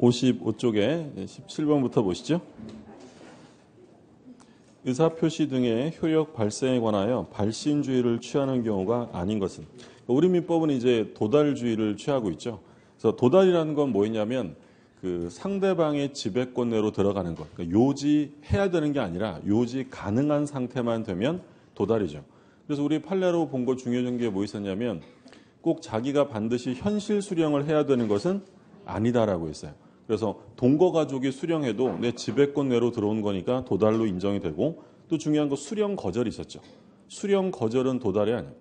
55쪽에 17번부터 보시죠. 의사표시 등의 효력 발생에 관하여 발신주의를 취하는 경우가 아닌 것은, 우리 민법은 이제 도달주의를 취하고 있죠. 그래서 도달이라는 건 뭐였냐면 그 상대방의 지배권 내로 들어가는 것, 그러니까 요지해야 되는 게 아니라 요지 가능한 상태만 되면 도달이죠. 그래서 우리 판례로 본 것 중요한 게 뭐 있었냐면 꼭 자기가 반드시 현실 수령을 해야 되는 것은 아니다라고 했어요. 그래서 동거 가족이 수령해도 내 지배권 내로 들어온 거니까 도달로 인정이 되고, 또 중요한 거 수령 거절이 있었죠. 수령 거절은 도달이 아니에요.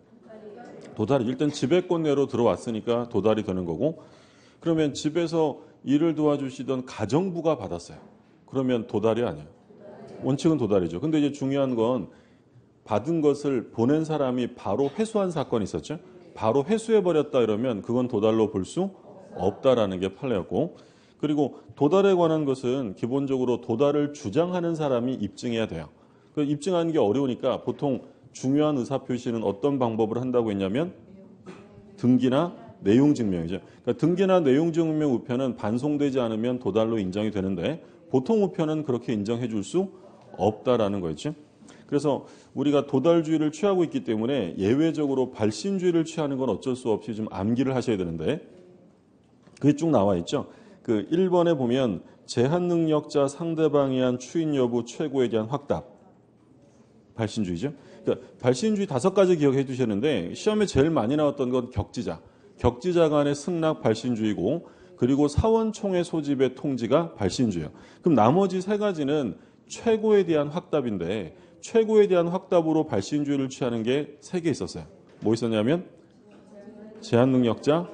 도달이 일단 지배권 내로 들어왔으니까 도달이 되는 거고, 그러면 집에서 일을 도와주시던 가정부가 받았어요. 그러면 도달이 아니에요. 원칙은 도달이죠. 근데 이제 중요한 건 받은 것을 보낸 사람이 바로 회수한 사건이 있었죠. 바로 회수해버렸다 이러면 그건 도달로 볼 수 없다라는 게 판례였고, 그리고 도달에 관한 것은 기본적으로 도달을 주장하는 사람이 입증해야 돼요. 그 입증하는 게 어려우니까 보통 중요한 의사표시는 어떤 방법을 한다고 했냐면 등기나 내용증명이죠. 그러니까 등기나 내용증명 우편은 반송되지 않으면 도달로 인정이 되는데 보통 우편은 그렇게 인정해 줄 수 없다라는 거였죠. 그래서 우리가 도달주의를 취하고 있기 때문에 예외적으로 발신주의를 취하는 건 어쩔 수 없이 좀 암기를 하셔야 되는데, 그게 쭉 나와 있죠. 그 1번에 보면 제한 능력자 상대방에 한 추인 여부 최고에 대한 확답. 발신주의죠. 그러니까 발신주의 5가지 기억해 두셨는데 시험에 제일 많이 나왔던 건 격지자. 격지자 간의 승낙 발신주의고, 그리고 사원총회 소집의 통지가 발신주의예요. 그럼 나머지 3가지는 최고에 대한 확답인데 최고에 대한 확답으로 발신주의를 취하는 게 3개 있었어요. 뭐 있었냐면 제한 능력자,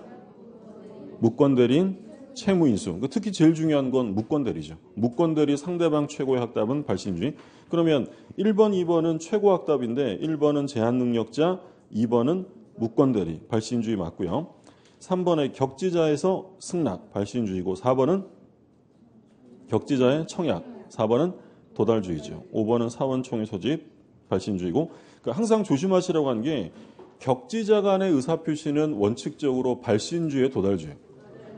무권대리인, 채무인수. 특히 제일 중요한 건 무권대리죠. 무권대리 상대방 최고의 확답은 발신주의. 그러면 1번, 2번은 최고 확답인데 1번은 제한 능력자, 2번은 무권대리, 발신주의 맞고요. 3번의 격지자에서 승낙, 발신주의고, 4번은 격지자의 청약, 4번은 도달주의죠. 5번은 사원총회 소집, 발신주의고. 그러니까 항상 조심하시라고 한 게 격지자 간의 의사표시는 원칙적으로 발신주의의 도달주의.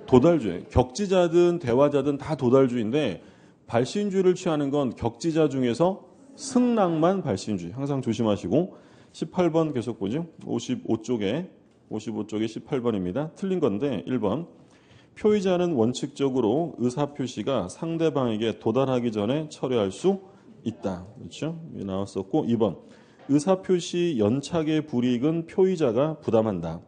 도달주의. 격지자든 대화자든 다 도달주의인데 발신주의를 취하는 건 격지자 중에서 승낙만 발신주의. 항상 조심하시고. 18번 계속 보죠. 55쪽에 18번입니다. 틀린 건데 1번. 표의자는 원칙적으로 의사표시가 상대방에게 도달하기 전에 철회할 수 있다. 그렇죠? 나왔었고 2번. 의사표시 연착의 불이익은 표의자가 부담한다.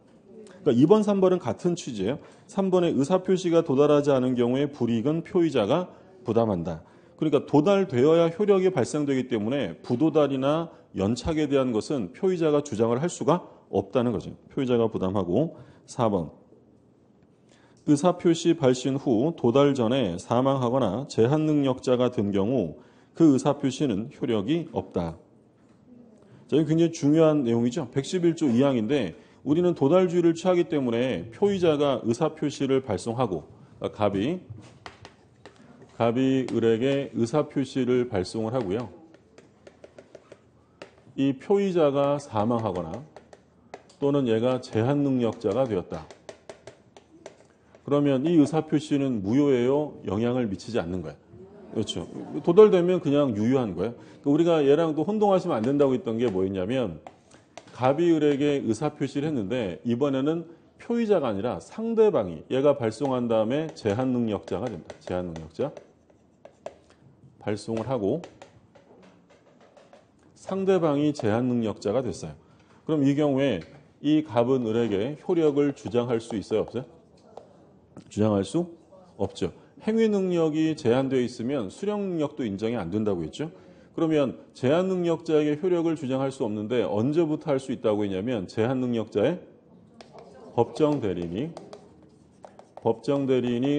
그러니까 2번, 3번은 같은 취지예요. 3번에 의사표시가 도달하지 않은 경우에 불이익은 표의자가 부담한다. 그러니까 도달되어야 효력이 발생되기 때문에 부도달이나 연착에 대한 것은 표의자가 주장을 할 수가 없다는 거죠. 표의자가 부담하고. 4번. 의사표시 발신 후 도달 전에 사망하거나 제한 능력자가 된 경우 그 의사표시는 효력이 없다. 자, 이게 굉장히 중요한 내용이죠. 111조 2항인데 우리는 도달주의를 취하기 때문에 표의자가 의사표시를 발송하고, 갑이 을에게 의사표시를 발송을 하고요. 이 표의자가 사망하거나 또는 얘가 제한 능력자가 되었다. 그러면 이 의사표시는 무효예요? 영향을 미치지 않는 거예요. 그렇죠. 도달되면 그냥 유효한 거예요. 그러니까 우리가 얘랑 또 혼동하시면 안 된다고 했던 게 뭐였냐면 갑이 을에게 의사표시를 했는데 이번에는 표의자가 아니라 상대방이 얘가 발송한 다음에 제한 능력자가 됩니다. 제한 능력자. 발송을 하고 상대방이 제한 능력자가 됐어요. 그럼 이 경우에 이 갑은 을에게 효력을 주장할 수 있어요? 없어요? 주장할 수 없죠. 행위 능력이 제한되어 있으면 수령 능력도 인정이 안 된다고 했죠. 그러면 제한 능력자에게 효력을 주장할 수 없는데 언제부터 할 수 있다고 했냐면 제한 능력자의 법정 대리인이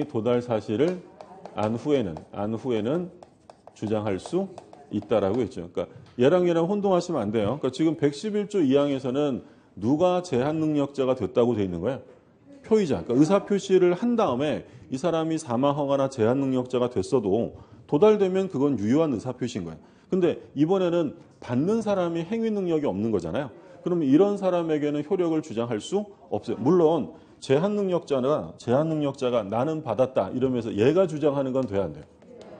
도달 사실을 안 후에는 주장할 수 있다라고 했죠. 그러니까 얘랑 혼동하시면 안 돼요. 그러니까 지금 111조 2항에서는 누가 제한 능력자가 됐다고 돼 있는 거예요? 표의자. 그러니까 의사표시를 한 다음에 이 사람이 사망하거나 제한 능력자가 됐어도 도달되면 그건 유효한 의사표시인 거예요. 근데 이번에는 받는 사람이 행위 능력이 없는 거잖아요. 그러면 이런 사람에게는 효력을 주장할 수 없어요. 물론 제한 능력자가 나는 받았다 이러면서 얘가 주장하는 건 돼야 안 돼요.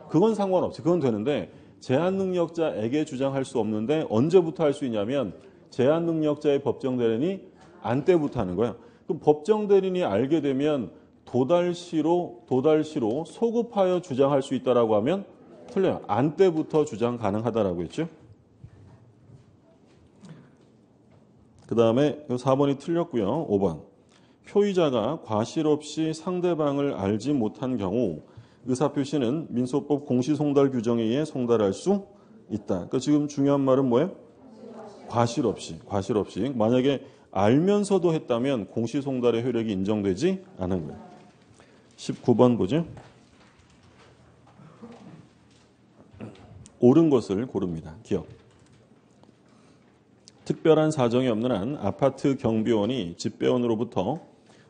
그건 상관없어요. 그건 되는데 제한 능력자에게 주장할 수 없는데 언제부터 할 수 있냐면 제한 능력자의 법정 대리인이 안 때부터 하는 거예요. 그럼 법정 대리인이 알게 되면 도달시로 소급하여 주장할 수 있다라고 하면 틀려요. 안 때부터 주장 가능하다라고 했죠. 그 다음에 4번이 틀렸고요. 5번. 표의자가 과실 없이 상대방을 알지 못한 경우 의사표시는 민소법 공시송달 규정에 의해 송달할 수 있다. 그러니까 지금 중요한 말은 뭐예요? 과실 없이. 만약에 알면서도 했다면 공시송달의 효력이 인정되지 않은 거예요. 19번 보죠. 옳은 것을 고릅니다. 기억. 특별한 사정이 없는 한 아파트 경비원이 집배원으로부터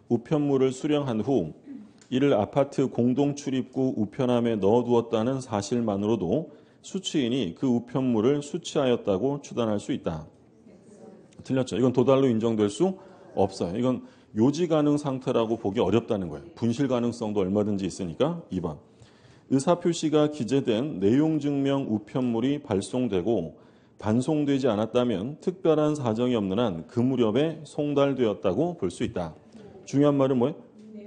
우편물을 수령한 후 이를 아파트 공동 출입구 우편함에 넣어두었다는 사실만으로도 수취인이 그 우편물을 수취하였다고 추단할 수 있다. 틀렸죠. 이건 도달로 인정될 수 없어요. 이건 요지 가능 상태라고 보기 어렵다는 거예요. 분실 가능성도 얼마든지 있으니까. 2번. 의사표시가 기재된 내용증명 우편물이 발송되고 반송되지 않았다면 특별한 사정이 없는 한 그 무렵에 송달되었다고 볼 수 있다. 중요한 말은 뭐예요?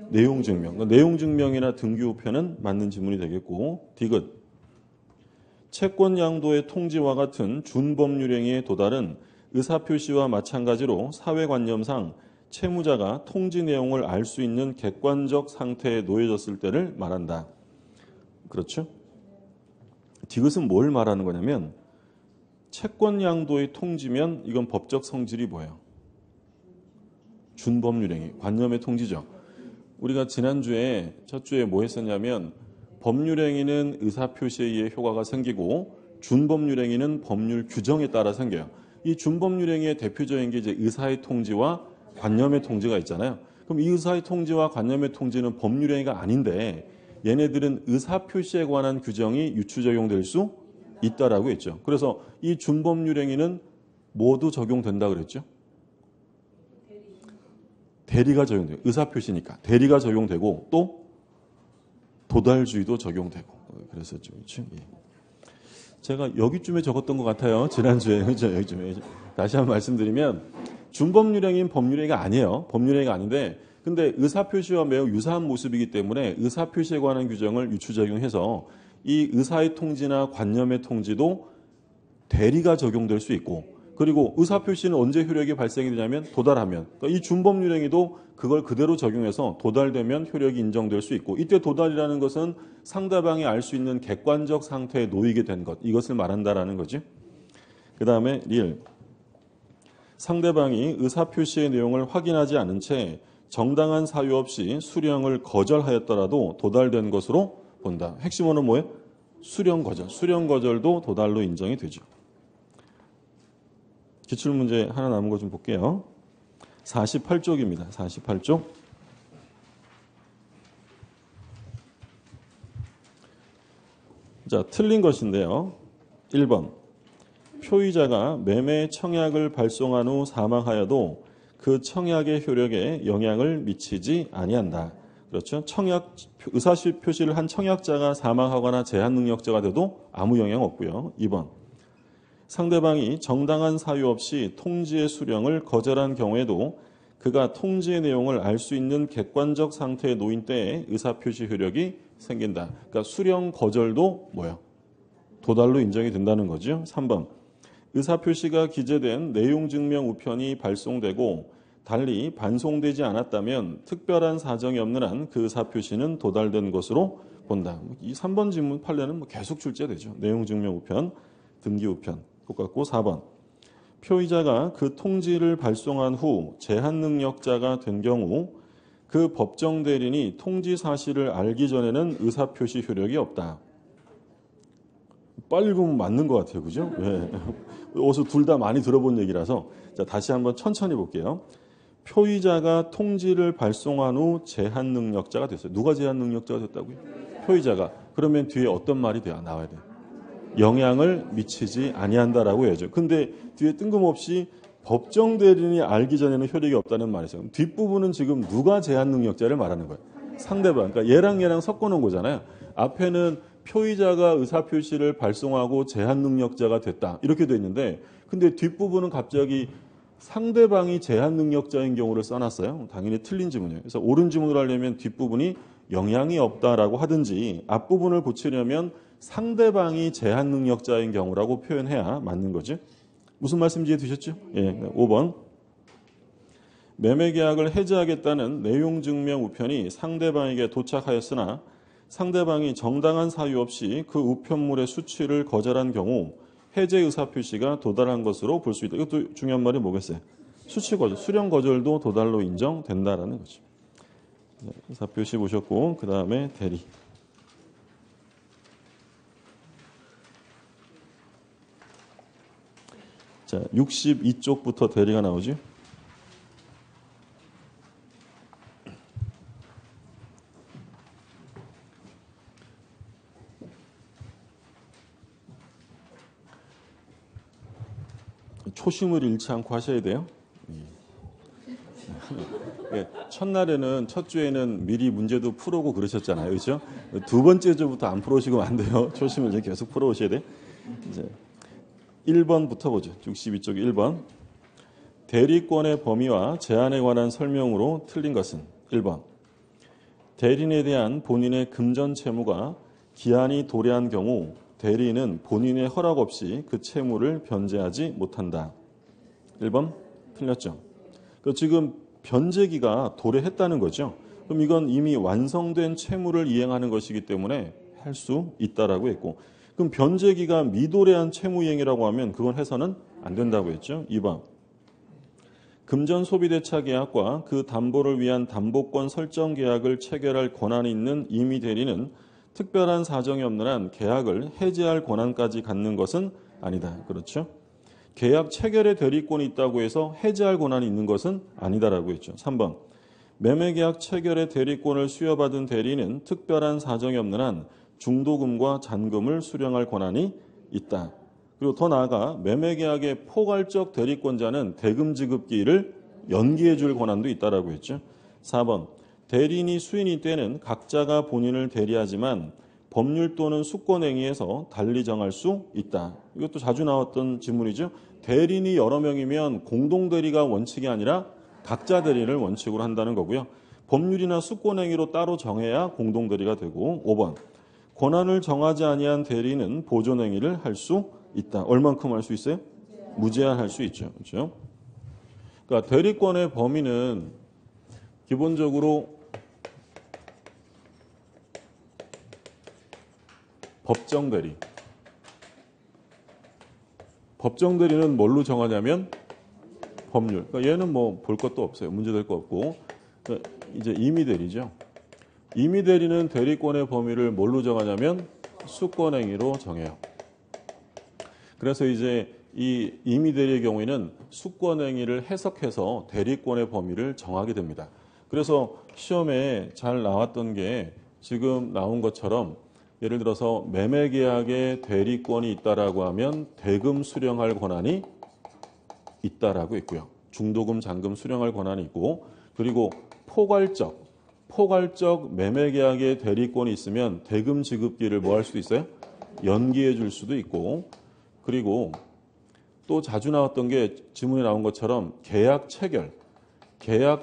내용증명. 그러니까 내용증명이나 등기우편은 맞는 지문이 되겠고. 디귿. 채권양도의 통지와 같은 준법률행위의 도달은 의사표시와 마찬가지로 사회관념상 채무자가 통지 내용을 알 수 있는 객관적 상태에 놓여졌을 때를 말한다. 그렇죠? 디귿은 뭘 말하는 거냐면 채권양도의 통지면 이건 법적 성질이 뭐예요? 준법률행위, 관념의 통지죠. 우리가 지난주에 첫 주에 뭐 했었냐면 법률행위는 의사표시에 의해 효과가 생기고 준법률행위는 법률 규정에 따라 생겨요. 이 준법률행위의 대표적인 게 이제 의사의 통지와 관념의 통지가 있잖아요. 그럼 이 의사의 통지와 관념의 통지는 법률행위가 아닌데 얘네들은 의사표시에 관한 규정이 유추 적용될 수 있다라고 했죠. 그래서 이 준법률행위는 모두 적용된다 그랬죠. 대리가 적용돼요. 의사표시니까 대리가 적용되고 또 도달주의도 적용되고 그랬었죠. 그렇죠? 예. 제가 여기쯤에 적었던 것 같아요. 지난주에. 그렇죠? 여기쯤에. 다시 한번 말씀드리면 준법률행위는 법률행위가 아니에요. 법률행위가 아닌데 근데 의사표시와 매우 유사한 모습이기 때문에 의사표시에 관한 규정을 유추적용해서 이 의사의 통지나 관념의 통지도 대리가 적용될 수 있고 그리고 의사표시는 언제 효력이 발생이 되냐면 도달하면 그러니까 이 준법률행위도 그걸 그대로 적용해서 도달되면 효력이 인정될 수 있고 이때 도달이라는 것은 상대방이 알 수 있는 객관적 상태에 놓이게 된 것 이것을 말한다라는 거지. 그 다음에 리을. 상대방이 의사표시의 내용을 확인하지 않은 채 정당한 사유 없이 수령을 거절하였더라도 도달된 것으로 본다. 핵심 원어는 뭐예요? 수령 거절. 수령 거절도 도달로 인정이 되죠. 기출문제 하나 남은 거 좀 볼게요. 48쪽입니다. 48쪽. 자, 틀린 것인데요. 1번. 표의자가 매매 청약을 발송한 후 사망하여도 그 청약의 효력에 영향을 미치지 아니한다. 그렇죠? 의사표시를 한 청약자가 사망하거나 제한 능력자가 돼도 아무 영향 없고요. 2번. 상대방이 정당한 사유 없이 통지의 수령을 거절한 경우에도 그가 통지의 내용을 알 수 있는 객관적 상태에 놓인 때에 의사표시 효력이 생긴다. 그러니까 수령 거절도 뭐야? 도달로 인정이 된다는 거죠. 3번. 의사표시가 기재된 내용증명 우편이 발송되고 달리 반송되지 않았다면 특별한 사정이 없는 한 그 의사표시는 도달된 것으로 본다. 이 3번 질문 판례는 계속 출제되죠. 내용증명 우편, 등기 우편. 똑같고 4번. 표의자가 그 통지를 발송한 후 제한 능력자가 된 경우 그 법정 대리인이 통지 사실을 알기 전에는 의사표시 효력이 없다. 빨리 보면 맞는 것 같아요. 그죠? 네. 어디서 둘 다 많이 들어본 얘기라서 자, 다시 한번 천천히 볼게요. 표의자가 통지를 발송한 후 제한 능력자가 됐어요. 누가 제한 능력자가 됐다고요? 표의자가. 그러면 뒤에 어떤 말이 나와야 돼요? 영향을 미치지 아니한다라고 해야죠. 근데 뒤에 뜬금없이 법정 대리인이 알기 전에는 효력이 없다는 말이죠. 뒷부분은 지금 누가 제한 능력자를 말하는 거예요. 상대방. 그러니까 얘랑 섞어놓은 거잖아요. 앞에는 표의자가 의사표시를 발송하고 제한 능력자가 됐다. 이렇게 돼 있는데 근데 뒷부분은 갑자기 상대방이 제한 능력자인 경우를 써놨어요. 당연히 틀린 지문이에요. 그래서 옳은 지문을 하려면 뒷부분이 영향이 없다라고 하든지 앞부분을 고치려면 상대방이 제한 능력자인 경우라고 표현해야 맞는 거죠. 무슨 말씀인지 이해되셨죠? 예, 5번. 매매계약을 해지하겠다는 내용증명 우편이 상대방에게 도착하였으나 상대방이 정당한 사유 없이 그 우편물의 수취를 거절한 경우 해제 의사표시가 도달한 것으로 볼 수 있다. 이것도 중요한 말이 뭐겠어요? 수취 거절, 수령 거절도 도달로 인정된다라는 거죠. 의사표시 보셨고 그 다음에 대리. 자, 62쪽부터 대리가 나오죠. 초심을 잃지 않고 하셔야 돼요. 첫날에는 첫 주에는 미리 문제도 풀어오고 그러셨잖아요, 그렇죠? 두 번째 주부터 안 풀어오시면 안 돼요. 초심을 이제 계속 풀어오셔야 돼. 이제 1번부터 보죠. 62쪽 1번. 대리권의 범위와 제한에 관한 설명으로 틀린 것은 1번. 대리인에 대한 본인의 금전 채무가 기한이 도래한 경우 대리인은 본인의 허락 없이 그 채무를 변제하지 못한다. 1번 틀렸죠. 지금 변제기가 도래했다는 거죠. 그럼 이건 이미 완성된 채무를 이행하는 것이기 때문에 할 수 있다라고 했고, 그럼 변제기가 미도래한 채무 이행이라고 하면 그건 해서는 안 된다고 했죠. 2번. 금전 소비대차 계약과 그 담보를 위한 담보권 설정 계약을 체결할 권한이 있는 임의 대리는 특별한 사정이 없는 한 계약을 해지할 권한까지 갖는 것은 아니다. 그렇죠? 계약 체결의 대리권이 있다고 해서 해지할 권한이 있는 것은 아니다라고 했죠. 3번. 매매계약 체결의 대리권을 수여받은 대리는 특별한 사정이 없는 한 중도금과 잔금을 수령할 권한이 있다. 그리고 더 나아가 매매계약의 포괄적 대리권자는 대금 지급기일을 연기해 줄 권한도 있다라고 했죠. 4번. 대리인이 수인일 때는 각자가 본인을 대리하지만 법률 또는 수권행위에서 달리 정할 수 있다. 이것도 자주 나왔던 질문이죠. 대리인이 여러 명이면 공동대리가 원칙이 아니라 각자 대리를 원칙으로 한다는 거고요. 법률이나 수권행위로 따로 정해야 공동대리가 되고 5번. 권한을 정하지 아니한 대리인은 보존행위를 할 수 있다. 얼만큼 할 수 있어요? 무제한 할 수 있죠. 그렇죠? 그러니까 대리권의 범위는 기본적으로 법정 대리. 법정 대리는 뭘로 정하냐면 법률. 그러니까 얘는 뭐 볼 것도 없어요. 문제될 거 없고. 그러니까 이제 임의 대리죠. 임의 대리는 대리권의 범위를 뭘로 정하냐면 수권행위로 정해요. 그래서 이제 이 임의 대리의 경우에는 수권행위를 해석해서 대리권의 범위를 정하게 됩니다. 그래서 시험에 잘 나왔던 게 지금 나온 것처럼 예를 들어서 매매계약에 대리권이 있다라고 하면 대금 수령할 권한이 있다라고 있고요. 중도금, 잔금 수령할 권한이 있고, 그리고 포괄적 매매계약에 대리권이 있으면 대금 지급기를 뭐 할 수도 있어요? 연기해 줄 수도 있고, 그리고 또 자주 나왔던 게 지문에 나온 것처럼 계약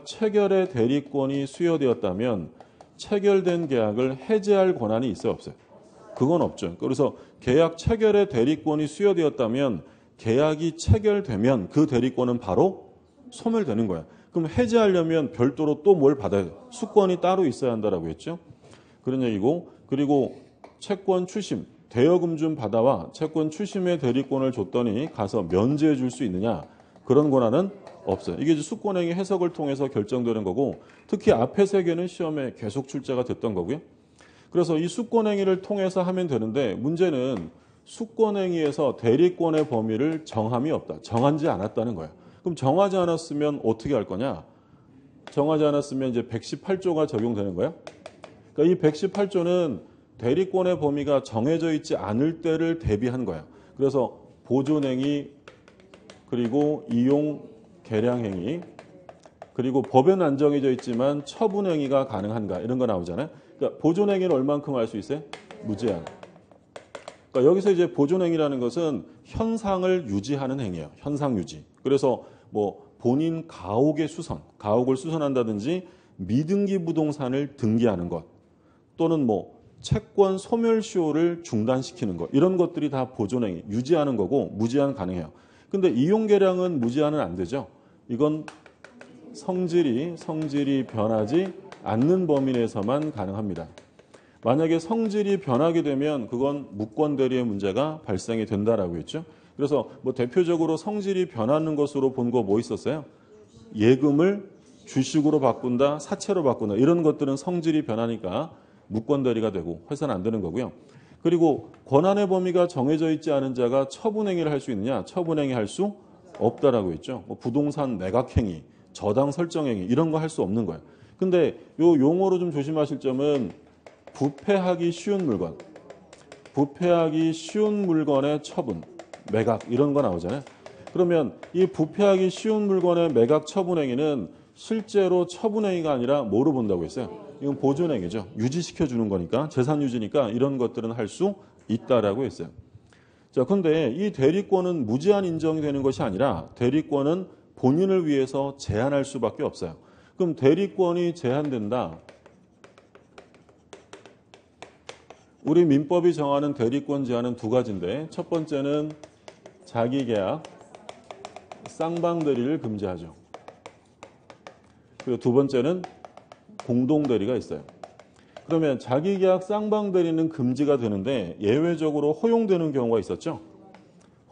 체결의 대리권이 수여되었다면 체결된 계약을 해지할 권한이 있어요, 없어요? 그건 없죠. 그래서 계약 체결의 대리권이 수여되었다면 계약이 체결되면 그 대리권은 바로 소멸되는 거야. 그럼 해지하려면 별도로 또 뭘 받아야 돼? 수권이 따로 있어야 한다라고 했죠. 그런 얘기고, 그리고 채권 추심, 대여금 좀 받아와 채권 추심의 대리권을 줬더니 가서 면제해 줄 수 있느냐? 그런 권한은 없어요. 이게 이제 수권행위 해석을 통해서 결정되는 거고, 특히 앞에 세 개는 시험에 계속 출제가 됐던 거고요. 그래서 이 수권행위를 통해서 하면 되는데 문제는 수권행위에서 대리권의 범위를 정함이 없다. 정하지 않았다는 거야. 그럼 정하지 않았으면 어떻게 할 거냐? 정하지 않았으면 이제 118조가 적용되는 거야. 그러니까 이 118조는 대리권의 범위가 정해져 있지 않을 때를 대비한 거야. 그래서 보존행위, 그리고 이용 계량 행위, 그리고 법에는 안 정해져 있지만 처분 행위가 가능한가 이런 거 나오잖아요. 그러니까 보존 행위는 얼만큼 할 수 있어요? 무제한. 그러니까 여기서 이제 보존 행위라는 것은 현상을 유지하는 행위예요. 현상 유지. 그래서 뭐 본인 가옥의 수선, 가옥을 수선한다든지 미등기 부동산을 등기하는 것, 또는 뭐 채권 소멸시효를 중단시키는 것, 이런 것들이 다 보존 행위, 유지하는 거고 무제한 가능해요. 근데 이용 계량은 무제한은 안 되죠. 이건 성질이 변하지 않는 범위 내에서만 가능합니다. 만약에 성질이 변하게 되면 그건 무권 대리의 문제가 발생이 된다라고 했죠. 그래서 뭐 대표적으로 성질이 변하는 것으로 본 거 뭐 있었어요? 예금을 주식으로 바꾼다, 사채로 바꾼다, 이런 것들은 성질이 변하니까 무권 대리가 되고 해서는 안 되는 거고요. 그리고 권한의 범위가 정해져 있지 않은 자가 처분 행위를 할 수 있느냐? 처분 행위 할 수 없다라고 했죠. 뭐 부동산 매각 행위, 저당 설정 행위 이런 거 할 수 없는 거예요. 근데 요 용어로 좀 조심하실 점은 부패하기 쉬운 물건, 부패하기 쉬운 물건의 처분, 매각 이런 거 나오잖아요. 그러면 이 부패하기 쉬운 물건의 매각 처분 행위는 실제로 처분 행위가 아니라 뭐로 본다고 했어요? 이건 보존 행위죠. 유지시켜 주는 거니까, 재산 유지니까 이런 것들은 할 수 있다라고 했어요. 자, 근데 이 대리권은 무제한 인정이 되는 것이 아니라 대리권은 본인을 위해서 제한할 수밖에 없어요. 그럼 대리권이 제한된다. 우리 민법이 정하는 대리권 제한은 두 가지인데, 첫 번째는 자기계약, 쌍방대리를 금지하죠. 그리고 두 번째는 공동대리가 있어요. 그러면 자기계약 쌍방대리는 금지가 되는데 예외적으로 허용되는 경우가 있었죠.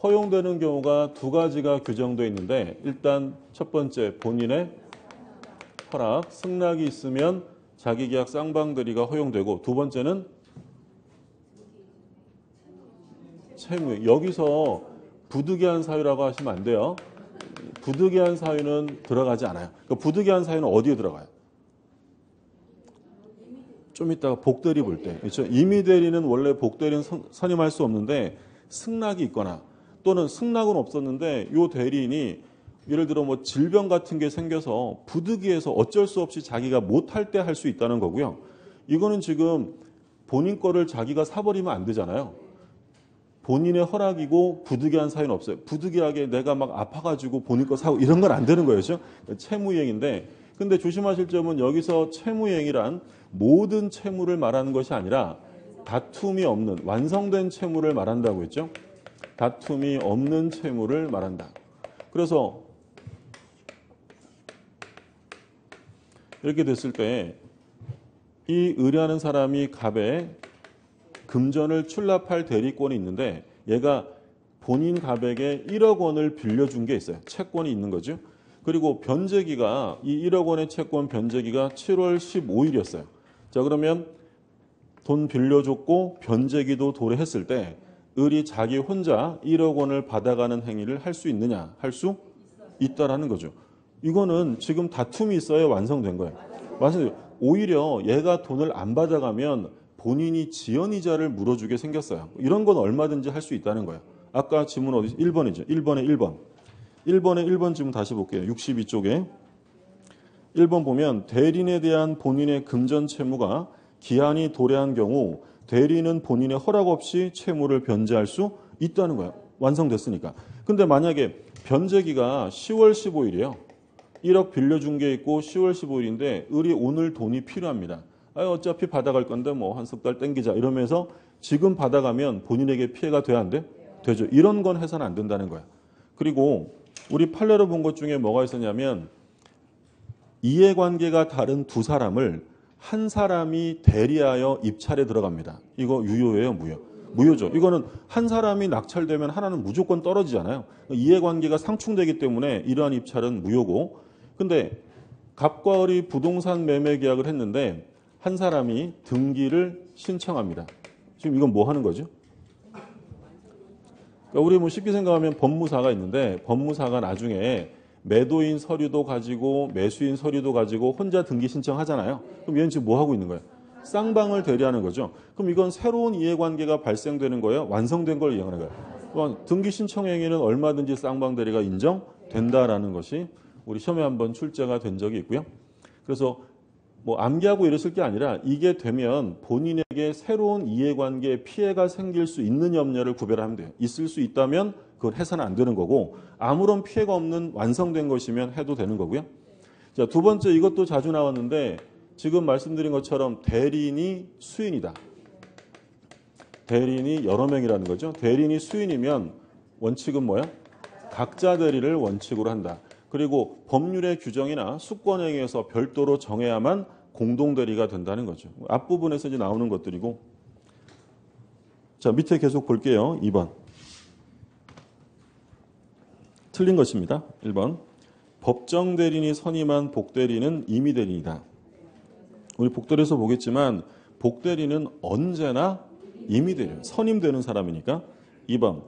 허용되는 경우가 두 가지가 규정되어 있는데, 일단 첫 번째 본인의 허락, 승낙이 있으면 자기계약 쌍방대리가 허용되고, 두 번째는 채무. 여기서 부득이한 사유라고 하시면 안 돼요. 부득이한 사유는 들어가지 않아요. 그러니까 부득이한 사유는 어디에 들어가요? 좀 이따가 복대리 볼 때. 그렇죠? 임의대리는 원래 복대리는 선임할 수 없는데 승낙이 있거나 또는 승낙은 없었는데 요 대리인이 예를 들어 뭐 질병 같은 게 생겨서 부득이해서 어쩔 수 없이 자기가 못할 때 할 수 있다는 거고요. 이거는 지금 본인 거를 자기가 사버리면 안 되잖아요. 본인의 허락이고 부득이한 사유는 없어요. 부득이하게 내가 막 아파가지고 본인 거 사고 이런 건 안 되는 거예요. 그렇죠? 채무이행인데, 근데 조심하실 점은 여기서 채무이행이란 모든 채무를 말하는 것이 아니라 다툼이 없는 완성된 채무를 말한다고 했죠. 다툼이 없는 채무를 말한다. 그래서 이렇게 됐을 때 이 의뢰하는 사람이 갑에 금전을 출납할 대리권이 있는데 얘가 본인 갑에게 1억 원을 빌려준 게 있어요. 채권이 있는 거죠. 그리고 변제기가 이 1억 원의 채권 변제기가 7월 15일이었어요. 자, 그러면 돈 빌려줬고 변제기도 도래했을 때 을이 자기 혼자 1억 원을 받아가는 행위를 할 수 있느냐? 할 수 있다라는 거죠. 이거는 지금 다툼이 있어야 완성된 거예요. 맞아요. 오히려 얘가 돈을 안 받아가면 본인이 지연이자를 물어주게 생겼어요. 이런 건 얼마든지 할 수 있다는 거예요. 아까 지문 어디 1번이죠. 1번에 1번. 1번에 1번 지문 다시 볼게요. 62쪽에. 1번 보면 대리인에 대한 본인의 금전 채무가 기한이 도래한 경우 대리인은 본인의 허락 없이 채무를 변제할 수 있다는 거예요. 완성됐으니까. 근데 만약에 변제기가 10월 15일이에요. 1억 빌려준 게 있고 10월 15일인데 을이 오늘 돈이 필요합니다. 어차피 받아갈 건데 뭐 한 석 달 땡기자 이러면서 지금 받아가면 본인에게 피해가 돼야 안 돼? 되죠. 이런 건 해서는 안 된다는 거야. 그리고 우리 판례로 본 것 중에 뭐가 있었냐면 이해관계가 다른 두 사람을 한 사람이 대리하여 입찰에 들어갑니다. 이거 유효예요, 무효? 무효죠. 이거는 한 사람이 낙찰되면 하나는 무조건 떨어지잖아요. 이해관계가 상충되기 때문에 이러한 입찰은 무효고, 근데 갑과 을이 부동산 매매 계약을 했는데 한 사람이 등기를 신청합니다. 지금 이건 뭐 하는 거죠? 그러니까 우리 뭐 쉽게 생각하면 법무사가 있는데 법무사가 나중에 매도인 서류도 가지고 매수인 서류도 가지고 혼자 등기 신청하잖아요. 그럼 얘는 지금 뭐 하고 있는 거예요? 쌍방을 대리하는 거죠. 그럼 이건 새로운 이해관계가 발생되는 거예요? 완성된 걸 이해하는 거예요? 등기 신청 행위는 얼마든지 쌍방 대리가 인정된다라는 것이 우리 시험에 한번 출제가 된 적이 있고요. 그래서 뭐 암기하고 이랬을 게 아니라 이게 되면 본인에게 새로운 이해관계에 피해가 생길 수 있는 염려를 구별하면 돼요. 있을 수 있다면 그걸 해서는 안 되는 거고 아무런 피해가 없는 완성된 것이면 해도 되는 거고요. 자, 두 번째 이것도 자주 나왔는데 지금 말씀드린 것처럼 대리인이 수인이다. 대리인이 여러 명이라는 거죠. 대리인이 수인이면 원칙은 뭐야? 각자 대리를 원칙으로 한다. 그리고 법률의 규정이나 수권행위에서 별도로 정해야만 공동대리가 된다는 거죠. 앞부분에서 이제 나오는 것들이고. 자, 밑에 계속 볼게요. 2번. 틀린 것입니다. 1번. 법정 대리인이 선임한 복대리는 임의대리인이다. 우리 복대리에서 보겠지만 복대리는 언제나 임의대리인, 선임되는 사람이니까. 2번.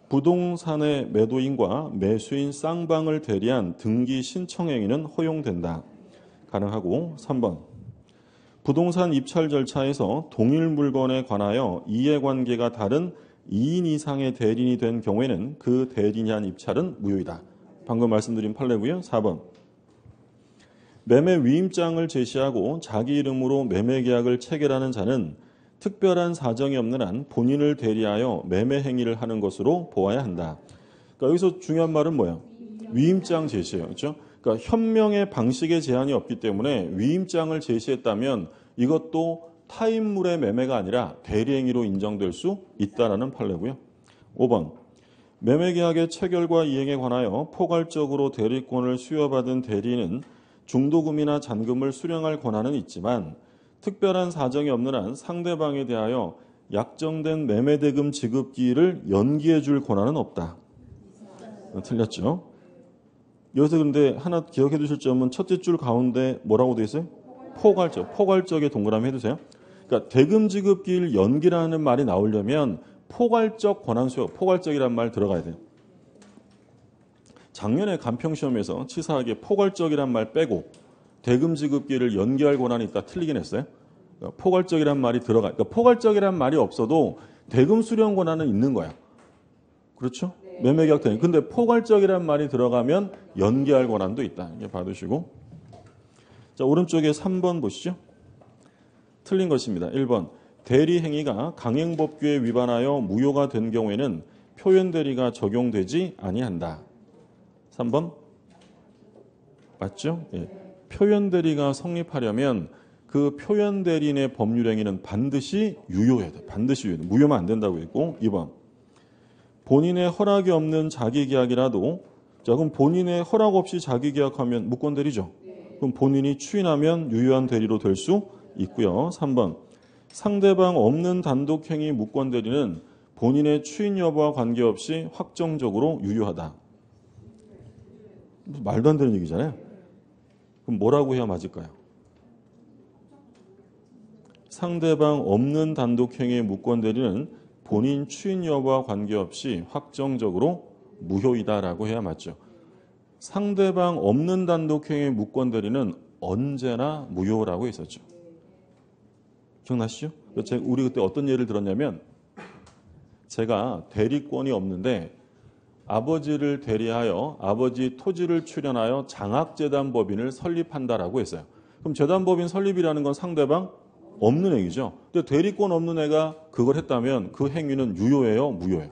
부동산의 매도인과 매수인 쌍방을 대리한 등기 신청행위는 허용된다. 가능하고. 3번. 부동산 입찰 절차에서 동일 물건에 관하여 이해관계가 다른 2인 이상의 대리인이 된 경우에는 그 대리인이 한 입찰은 무효이다. 방금 말씀드린 판례고요. 4번. 매매 위임장을 제시하고 자기 이름으로 매매 계약을 체결하는 자는 특별한 사정이 없는 한 본인을 대리하여 매매 행위를 하는 것으로 보아야 한다. 그러니까 여기서 중요한 말은 뭐예요? 위임장 제시예요. 그렇죠? 그러니까 현명의 방식에 제한이 없기 때문에 위임장을 제시했다면 이것도 타인물의 매매가 아니라 대리행위로 인정될 수 있다라는 판례고요. 5번. 매매계약의 체결과 이행에 관하여 포괄적으로 대리권을 수여받은 대리인은 중도금이나 잔금을 수령할 권한은 있지만 특별한 사정이 없는 한 상대방에 대하여 약정된 매매대금 지급기일을 연기해 줄 권한은 없다. 틀렸죠? 여기서 근데 하나 기억해 두실 점은 첫째 줄 가운데 뭐라고 되어 있어요? 포괄적. 포괄적에 동그라미 해두세요. 그러니까 대금 지급기일 연기라는 말이 나오려면 포괄적 권한 수여, 포괄적이란 말 들어가야 돼요. 작년에 간평시험에서 치사하게 포괄적이란 말 빼고 대금 지급기일을 연기할 권한이 있다 틀리긴 했어요. 그러니까 포괄적이란 말이 들어가. 그러니까 포괄적이란 말이 없어도 대금 수령 권한은 있는 거야. 그렇죠? 매매계약 대리. 근데 포괄적이란 말이 들어가면 연기할 권한도 있다. 이게 받으시고. 자, 오른쪽에 3번 보시죠. 틀린 것입니다. 1번. 대리 행위가 강행법규에 위반하여 무효가 된 경우에는 표현 대리가 적용되지 아니한다. 3번. 맞죠? 예. 표현 대리가 성립하려면 그 표현 대리인의 법률 행위는 반드시 유효해야 돼. 반드시 유효해. 무효면 안 된다고 했고. 2번. 본인의 허락이 없는 자기 계약이라도 자, 그럼 본인의 허락 없이 자기 계약하면 무권 대리죠. 그럼 본인이 추인하면 유효한 대리로 될 수 있고요. 3번. 상대방 없는 단독 행위 무권 대리는 본인의 추인 여부와 관계없이 확정적으로 유효하다. 말도 안 되는 얘기잖아요. 그럼 뭐라고 해야 맞을까요? 상대방 없는 단독 행위의 무권 대리는 본인 추인 여부와 관계없이 확정적으로 무효이다라고 해야 맞죠. 상대방 없는 단독 행위의 무권 대리는 언제나 무효라고 했었죠. 기억나시죠? 우리 그때 어떤 예를 들었냐면 제가 대리권이 없는데 아버지를 대리하여 아버지 토지를 출연하여 장학재단법인을 설립한다라고 했어요. 그럼 재단법인 설립이라는 건 상대방 없는 행위죠. 근데 대리권 없는 애가 그걸 했다면 그 행위는 유효해요? 무효해요?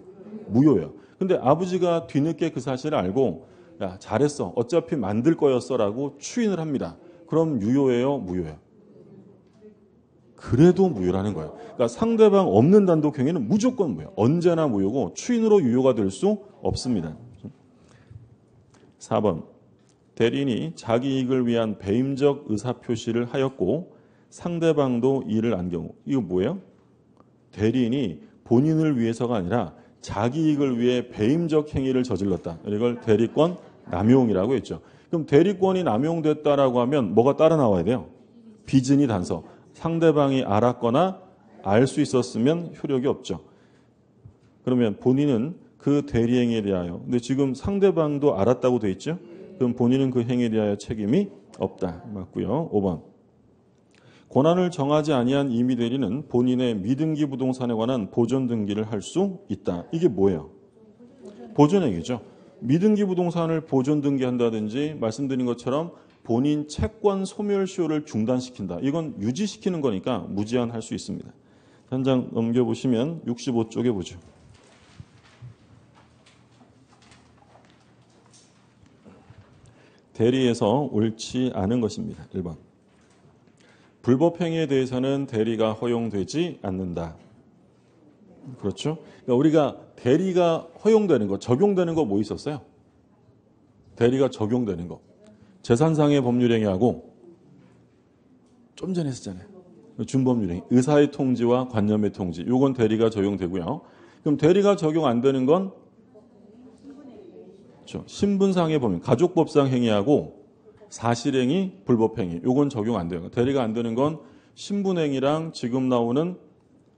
무효해요. 근데 아버지가 뒤늦게 그 사실을 알고 야 잘했어. 어차피 만들 거였어 라고 추인을 합니다. 그럼 유효해요? 무효해요? 그래도 무효라는 거예요. 그러니까 상대방 없는 단독 행위는 무조건 무효. 언제나 무효고 추인으로 유효가 될 수 없습니다. 4번. 대리인이 자기 이익을 위한 배임적 의사표시를 하였고 상대방도 이를 안 경우. 이거 뭐예요? 대리인이 본인을 위해서가 아니라 자기 이익을 위해 배임적 행위를 저질렀다. 이걸 대리권 남용이라고 했죠. 그럼 대리권이 남용됐다라고 하면 뭐가 따라 나와야 돼요? 비증이 단서. 상대방이 알았거나 알 수 있었으면 효력이 없죠. 그러면 본인은 그 대리 행위에 대하여 근데 지금 상대방도 알았다고 돼 있죠? 그럼 본인은 그 행위에 대하여 책임이 없다. 맞고요. 5번. 권한을 정하지 아니한 임의 대리는 본인의 미등기 부동산에 관한 보존 등기를 할 수 있다. 이게 뭐예요? 보존행위죠. 미등기 부동산을 보존 등기한다든지 말씀드린 것처럼 본인 채권 소멸시효를 중단시킨다. 이건 유지시키는 거니까 무제한 할 수 있습니다. 한 장 넘겨보시면 65쪽에 보죠. 대리에서 옳지 않은 것입니다. 1번. 불법행위에 대해서는 대리가 허용되지 않는다. 그렇죠? 그러니까 우리가 대리가 허용되는 거, 적용되는 거 뭐 있었어요? 대리가 적용되는 거. 재산상의 법률행위하고 좀 전에 했었잖아요. 준법률행위. 의사의 통지와 관념의 통지. 요건 대리가 적용되고요. 그럼 대리가 적용 안 되는 건 그렇죠. 신분상의 법률, 가족법상 행위하고 사실행위, 불법행위. 요건 적용 안 돼요. 대리가 안 되는 건 신분행위랑 지금 나오는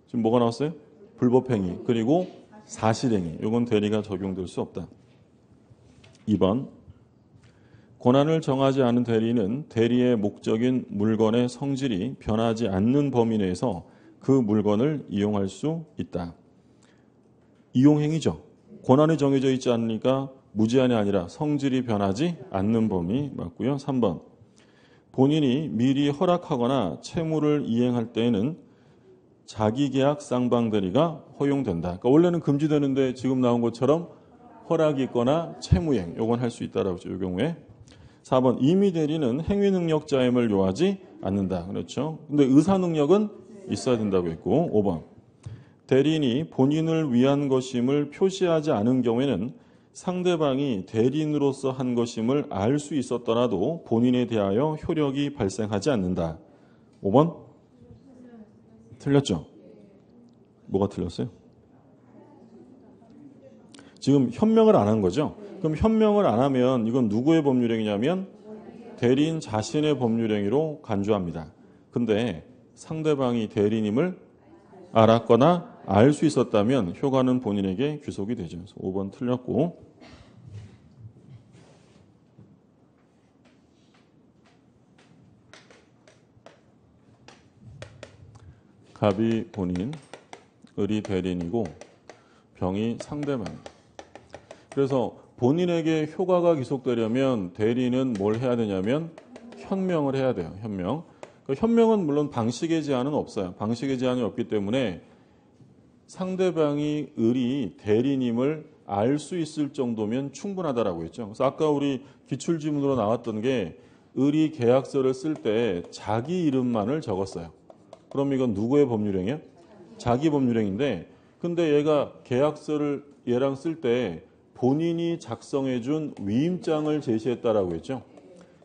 지금 뭐가 나왔어요? 불법행위 그리고 사실행위. 요건 대리가 적용될 수 없다. 2번. 권한을 정하지 않은 대리는 대리의 목적인 물건의 성질이 변하지 않는 범위 내에서 그 물건을 이용할 수 있다. 이용행위죠. 권한이 정해져 있지 않으니까 무제한이 아니라 성질이 변하지 않는 범위 맞고요. 3번. 본인이 미리 허락하거나 채무를 이행할 때에는 자기계약 쌍방대리가 허용된다. 그러니까 원래는 금지되는데 지금 나온 것처럼 허락이 있거나 채무이행 요건 할 수 있다라고 하죠. 이 경우에. 4번. 임의대리는 행위능력자임을 요하지 않는다. 그렇죠. 근데 의사능력은 있어야 된다고 했고 5번. 대리인이 본인을 위한 것임을 표시하지 않은 경우에는 상대방이 대리인으로서 한 것임을 알 수 있었더라도 본인에 대하여 효력이 발생하지 않는다. 5번? 틀렸죠? 뭐가 틀렸어요? 지금 현명을 안 한 거죠? 그럼 현명을 안 하면 이건 누구의 법률행위냐면 대리인 자신의 법률행위로 간주합니다. 근데 상대방이 대리인임을 알았거나 알 수 있었다면 효과는 본인에게 귀속이 되죠. 그래서 5번 틀렸고 갑이 본인, 을이 대리인이고 병이 상대방. 그래서 본인에게 효과가 귀속되려면 대리인은 뭘 해야 되냐면 현명을 해야 돼요. 현명. 그러니까 현명은 물론 방식의 제한은 없어요. 방식의 제한이 없기 때문에 상대방이 을이 대리인임을 알 수 있을 정도면 충분하다라고 했죠. 그래서 아까 우리 기출지문으로 나왔던 게 을이 계약서를 쓸 때 자기 이름만을 적었어요. 그럼 이건 누구의 법률행위야? 자기 법률행위인데 근데 얘가 계약서를 얘랑 쓸 때 본인이 작성해준 위임장을 제시했다라고 했죠.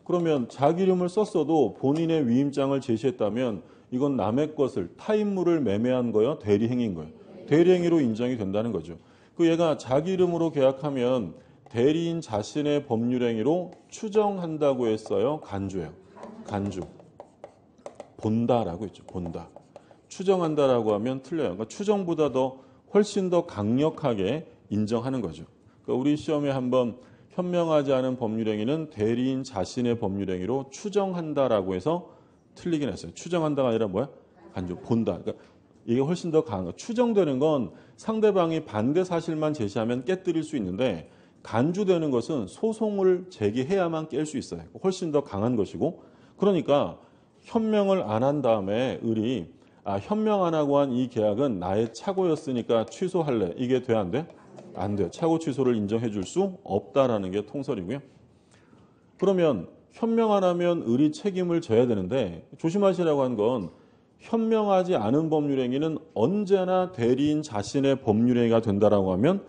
그러면 자기 이름을 썼어도 본인의 위임장을 제시했다면 이건 남의 것을 타인물을 매매한 거요? 대리행위인 거예요. 대리행위로 인정이 된다는 거죠. 그 얘가 자기 이름으로 계약하면 대리인 자신의 법률행위로 추정한다고 했어요. 간주예요. 간주. 본다라고 했죠. 본다. 추정한다라고 하면 틀려요. 그러니까 추정보다 더 훨씬 더 강력하게 인정하는 거죠. 그러니까 우리 시험에 한번 현명하지 않은 법률행위는 대리인 자신의 법률행위로 추정한다라고 해서 틀리긴 했어요. 추정한다가 아니라 뭐야? 간주. 본다. 그러니까 이게 훨씬 더 강한 거. 추정되는 건 상대방이 반대 사실만 제시하면 깨뜨릴 수 있는데 간주되는 것은 소송을 제기해야만 깰 수 있어요. 훨씬 더 강한 것이고 그러니까 현명을 안 한 다음에 을이 현명 안 하고 한 이 계약은 나의 착오였으니까 취소할래. 이게 돼 안 돼? 안 돼요. 착오 취소를 인정해 줄 수 없다라는 게 통설이고요. 그러면 현명 안 하면 을이 책임을 져야 되는데 조심하시라고 한 건 현명하지 않은 법률행위는 언제나 대리인 자신의 법률행위가 된다라고 하면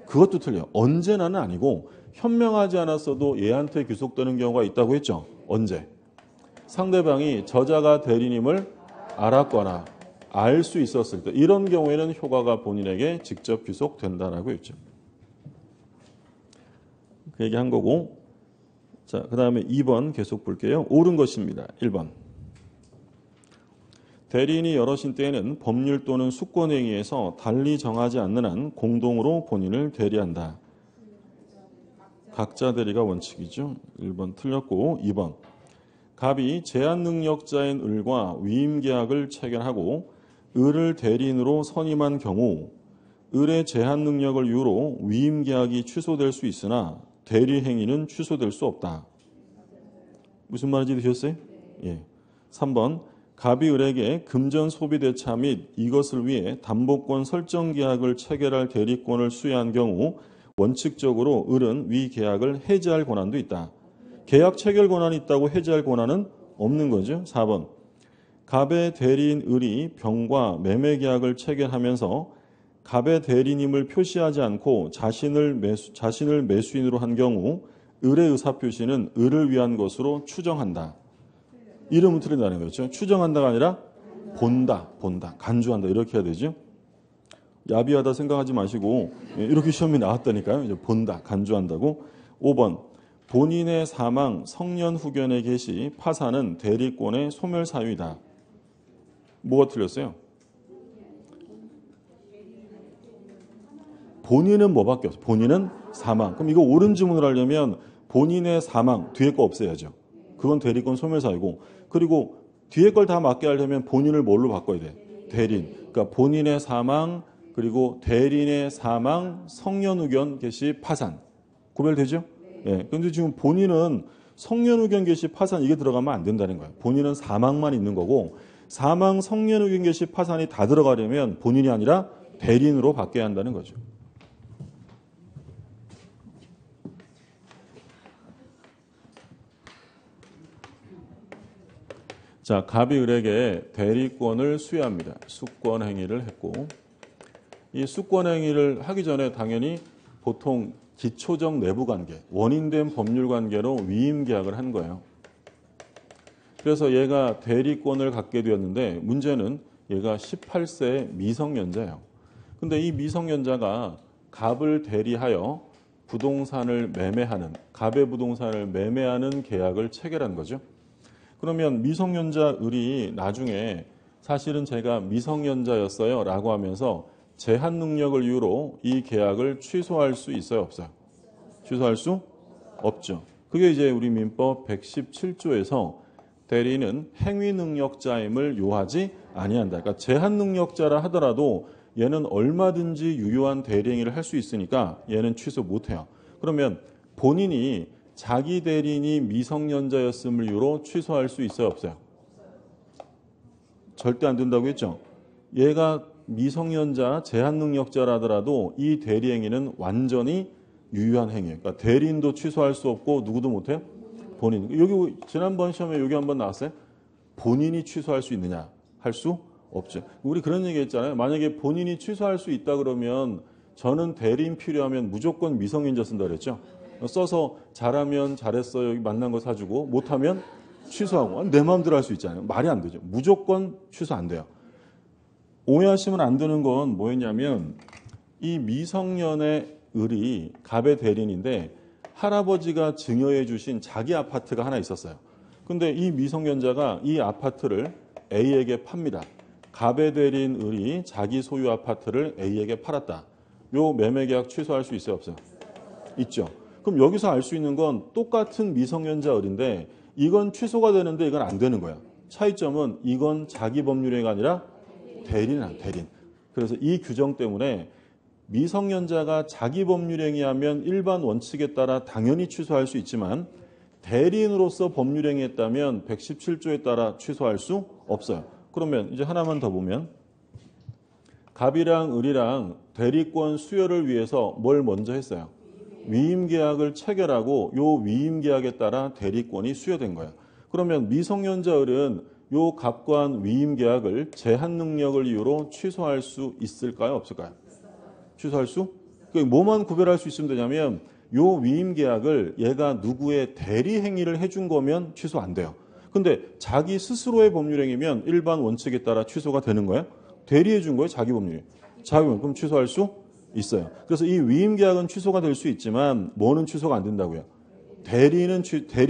그것도 틀려요. 언제나는 아니고 현명하지 않았어도 얘한테 귀속되는 경우가 있다고 했죠. 언제? 상대방이 저자가 대리인임을 알았거나 알 수 있었을 때 이런 경우에는 효과가 본인에게 직접 귀속된다라고 했죠. 그 얘기 한 거고 자, 그 다음에 2번 계속 볼게요. 옳은 것입니다. 1번. 대리인이 여럿인 때에는 법률 또는 수권행위에서 달리 정하지 않는 한 공동으로 본인을 대리한다. 각자 대리가 원칙이죠. 1번 틀렸고 2번. 갑이 제한 능력자인 을과 위임 계약을 체결하고 을을 대리인으로 선임한 경우 을의 제한 능력을 이유로 위임 계약이 취소될 수 있으나 대리 행위는 취소될 수 없다. 무슨 말인지 드셨어요? 예. 3번 갑이 을에게 금전 소비 대차 및 이것을 위해 담보권 설정 계약을 체결할 대리권을 수여한 경우 원칙적으로 을은 위 계약을 해지할 권한도 있다. 계약 체결 권한이 있다고 해지할 권한은 없는 거죠. 4번 갑의 대리인 을이 병과 매매 계약을 체결하면서 갑의 대리인임을 표시하지 않고 자신을 매수인으로 한 경우 을의 의사표시는 을을 위한 것으로 추정한다. 이름은 틀린다는 거죠. 추정한다가 아니라 본다, 간주한다 이렇게 해야 되죠. 야비하다 생각하지 마시고 이렇게 시험이 나왔다니까요. 이제 본다, 간주한다고. 5번 본인의 사망, 성년 후견의 개시, 파산은 대리권의 소멸 사유이다. 뭐가 틀렸어요? 본인은 뭐밖에 없어요? 본인은 사망. 그럼 이거 옳은 지문을 하려면 본인의 사망, 뒤에 거 없애야죠. 그건 대리권 소멸 사유고. 그리고 뒤에 걸 다 맞게 하려면 본인을 뭘로 바꿔야 돼? 대리인. 그러니까 본인의 사망, 그리고 대리인의 사망, 성년 후견 개시, 파산. 구별되죠? 예. 근데 지금 본인은 성년 후견 개시, 파산 이게 들어가면 안 된다는 거예요. 본인은 사망만 있는 거고 사망, 성년 후견 개시, 파산이 다 들어가려면 본인이 아니라 대리인으로 바뀌어야 한다는 거죠. 자, 갑이 을에게 대리권을 수여합니다. 수권 행위를 했고 이 수권 행위를 하기 전에 당연히 보통 기초적 내부 관계, 원인된 법률 관계로 위임 계약을 한 거예요. 그래서 얘가 대리권을 갖게 되었는데 문제는 얘가 18세 미성년자예요. 근데 이 미성년자가 갑을 대리하여 부동산을 매매하는, 갑의 부동산을 매매하는 계약을 체결한 거죠. 그러면 미성년자 을이 나중에 사실은 제가 미성년자였어요 라고 하면서 제한 능력을 이유로 이 계약을 취소할 수 있어요, 없어요? 취소할 수 없죠. 그게 이제 우리 민법 117조에서 대리인은 행위 능력자임을 요하지 아니한다. 그러니까 제한 능력자라 하더라도 얘는 얼마든지 유효한 대리 행위를 할 수 있으니까 얘는 취소 못 해요. 그러면 본인이 자기 대리인이 미성년자였음을 이유로 취소할 수 있어요, 없어요? 절대 안 된다고 했죠. 얘가 미성년자, 제한 능력자라 하더라도 이 대리 행위는 완전히 유효한 행위예요. 그러니까 대리인도 취소할 수 없고 누구도 못 해요? 본인. 여기 지난번 시험에 여기 한번 나왔어요. 본인이 취소할 수 있느냐? 할 수 없죠. 우리 그런 얘기 했잖아요. 만약에 본인이 취소할 수 있다 그러면 저는 대리인 필요하면 무조건 미성년자 쓴다 그랬죠. 써서 잘하면 잘했어요. 여기 만난 거 사주고 못하면 취소하고 내 마음대로 할 수 있잖아요. 말이 안 되죠. 무조건 취소 안 돼요. 오해하시면 안 되는 건 뭐였냐면 이 미성년의 을이 갑의 대리인인데 할아버지가 증여해 주신 자기 아파트가 하나 있었어요. 근데 이 미성년자가 이 아파트를 A에게 팝니다. 갑의 대리인 을이 자기 소유 아파트를 A에게 팔았다. 요 매매 계약 취소할 수 있어요, 없어요? 있죠. 그럼 여기서 알 수 있는 건 똑같은 미성년자 을인데 이건 취소가 되는데 이건 안 되는 거야. 차이점은 이건 자기 법률행위가 아니라 대리인. 그래서 이 규정 때문에 미성년자가 자기 법률행위하면 일반 원칙에 따라 당연히 취소할 수 있지만 대리인으로서 법률행위했다면 117조에 따라 취소할 수 없어요. 그러면 이제 하나만 더 보면 갑이랑 을이랑 대리권 수여를 위해서 뭘 먼저 했어요? 위임계약을 체결하고 요 위임계약에 따라 대리권이 수여된 거예요. 그러면 미성년자 을은 요 갑과 위임계약을 제한 능력을 이유로 취소할 수 있을까요? 없을까요? 취소할 수? 뭐만 구별할 수 있으면 되냐면 요 위임계약을 얘가 누구의 대리 행위를 해준 거면 취소 안 돼요. 근데 자기 스스로의 법률행위면 일반 원칙에 따라 취소가 되는 거예요. 대리해 준 거예요. 자기 법률. 그럼 취소할 수 있어요. 그래서 이 위임계약은 취소가 될 수 있지만 뭐는 취소가 안 된다고요? 대리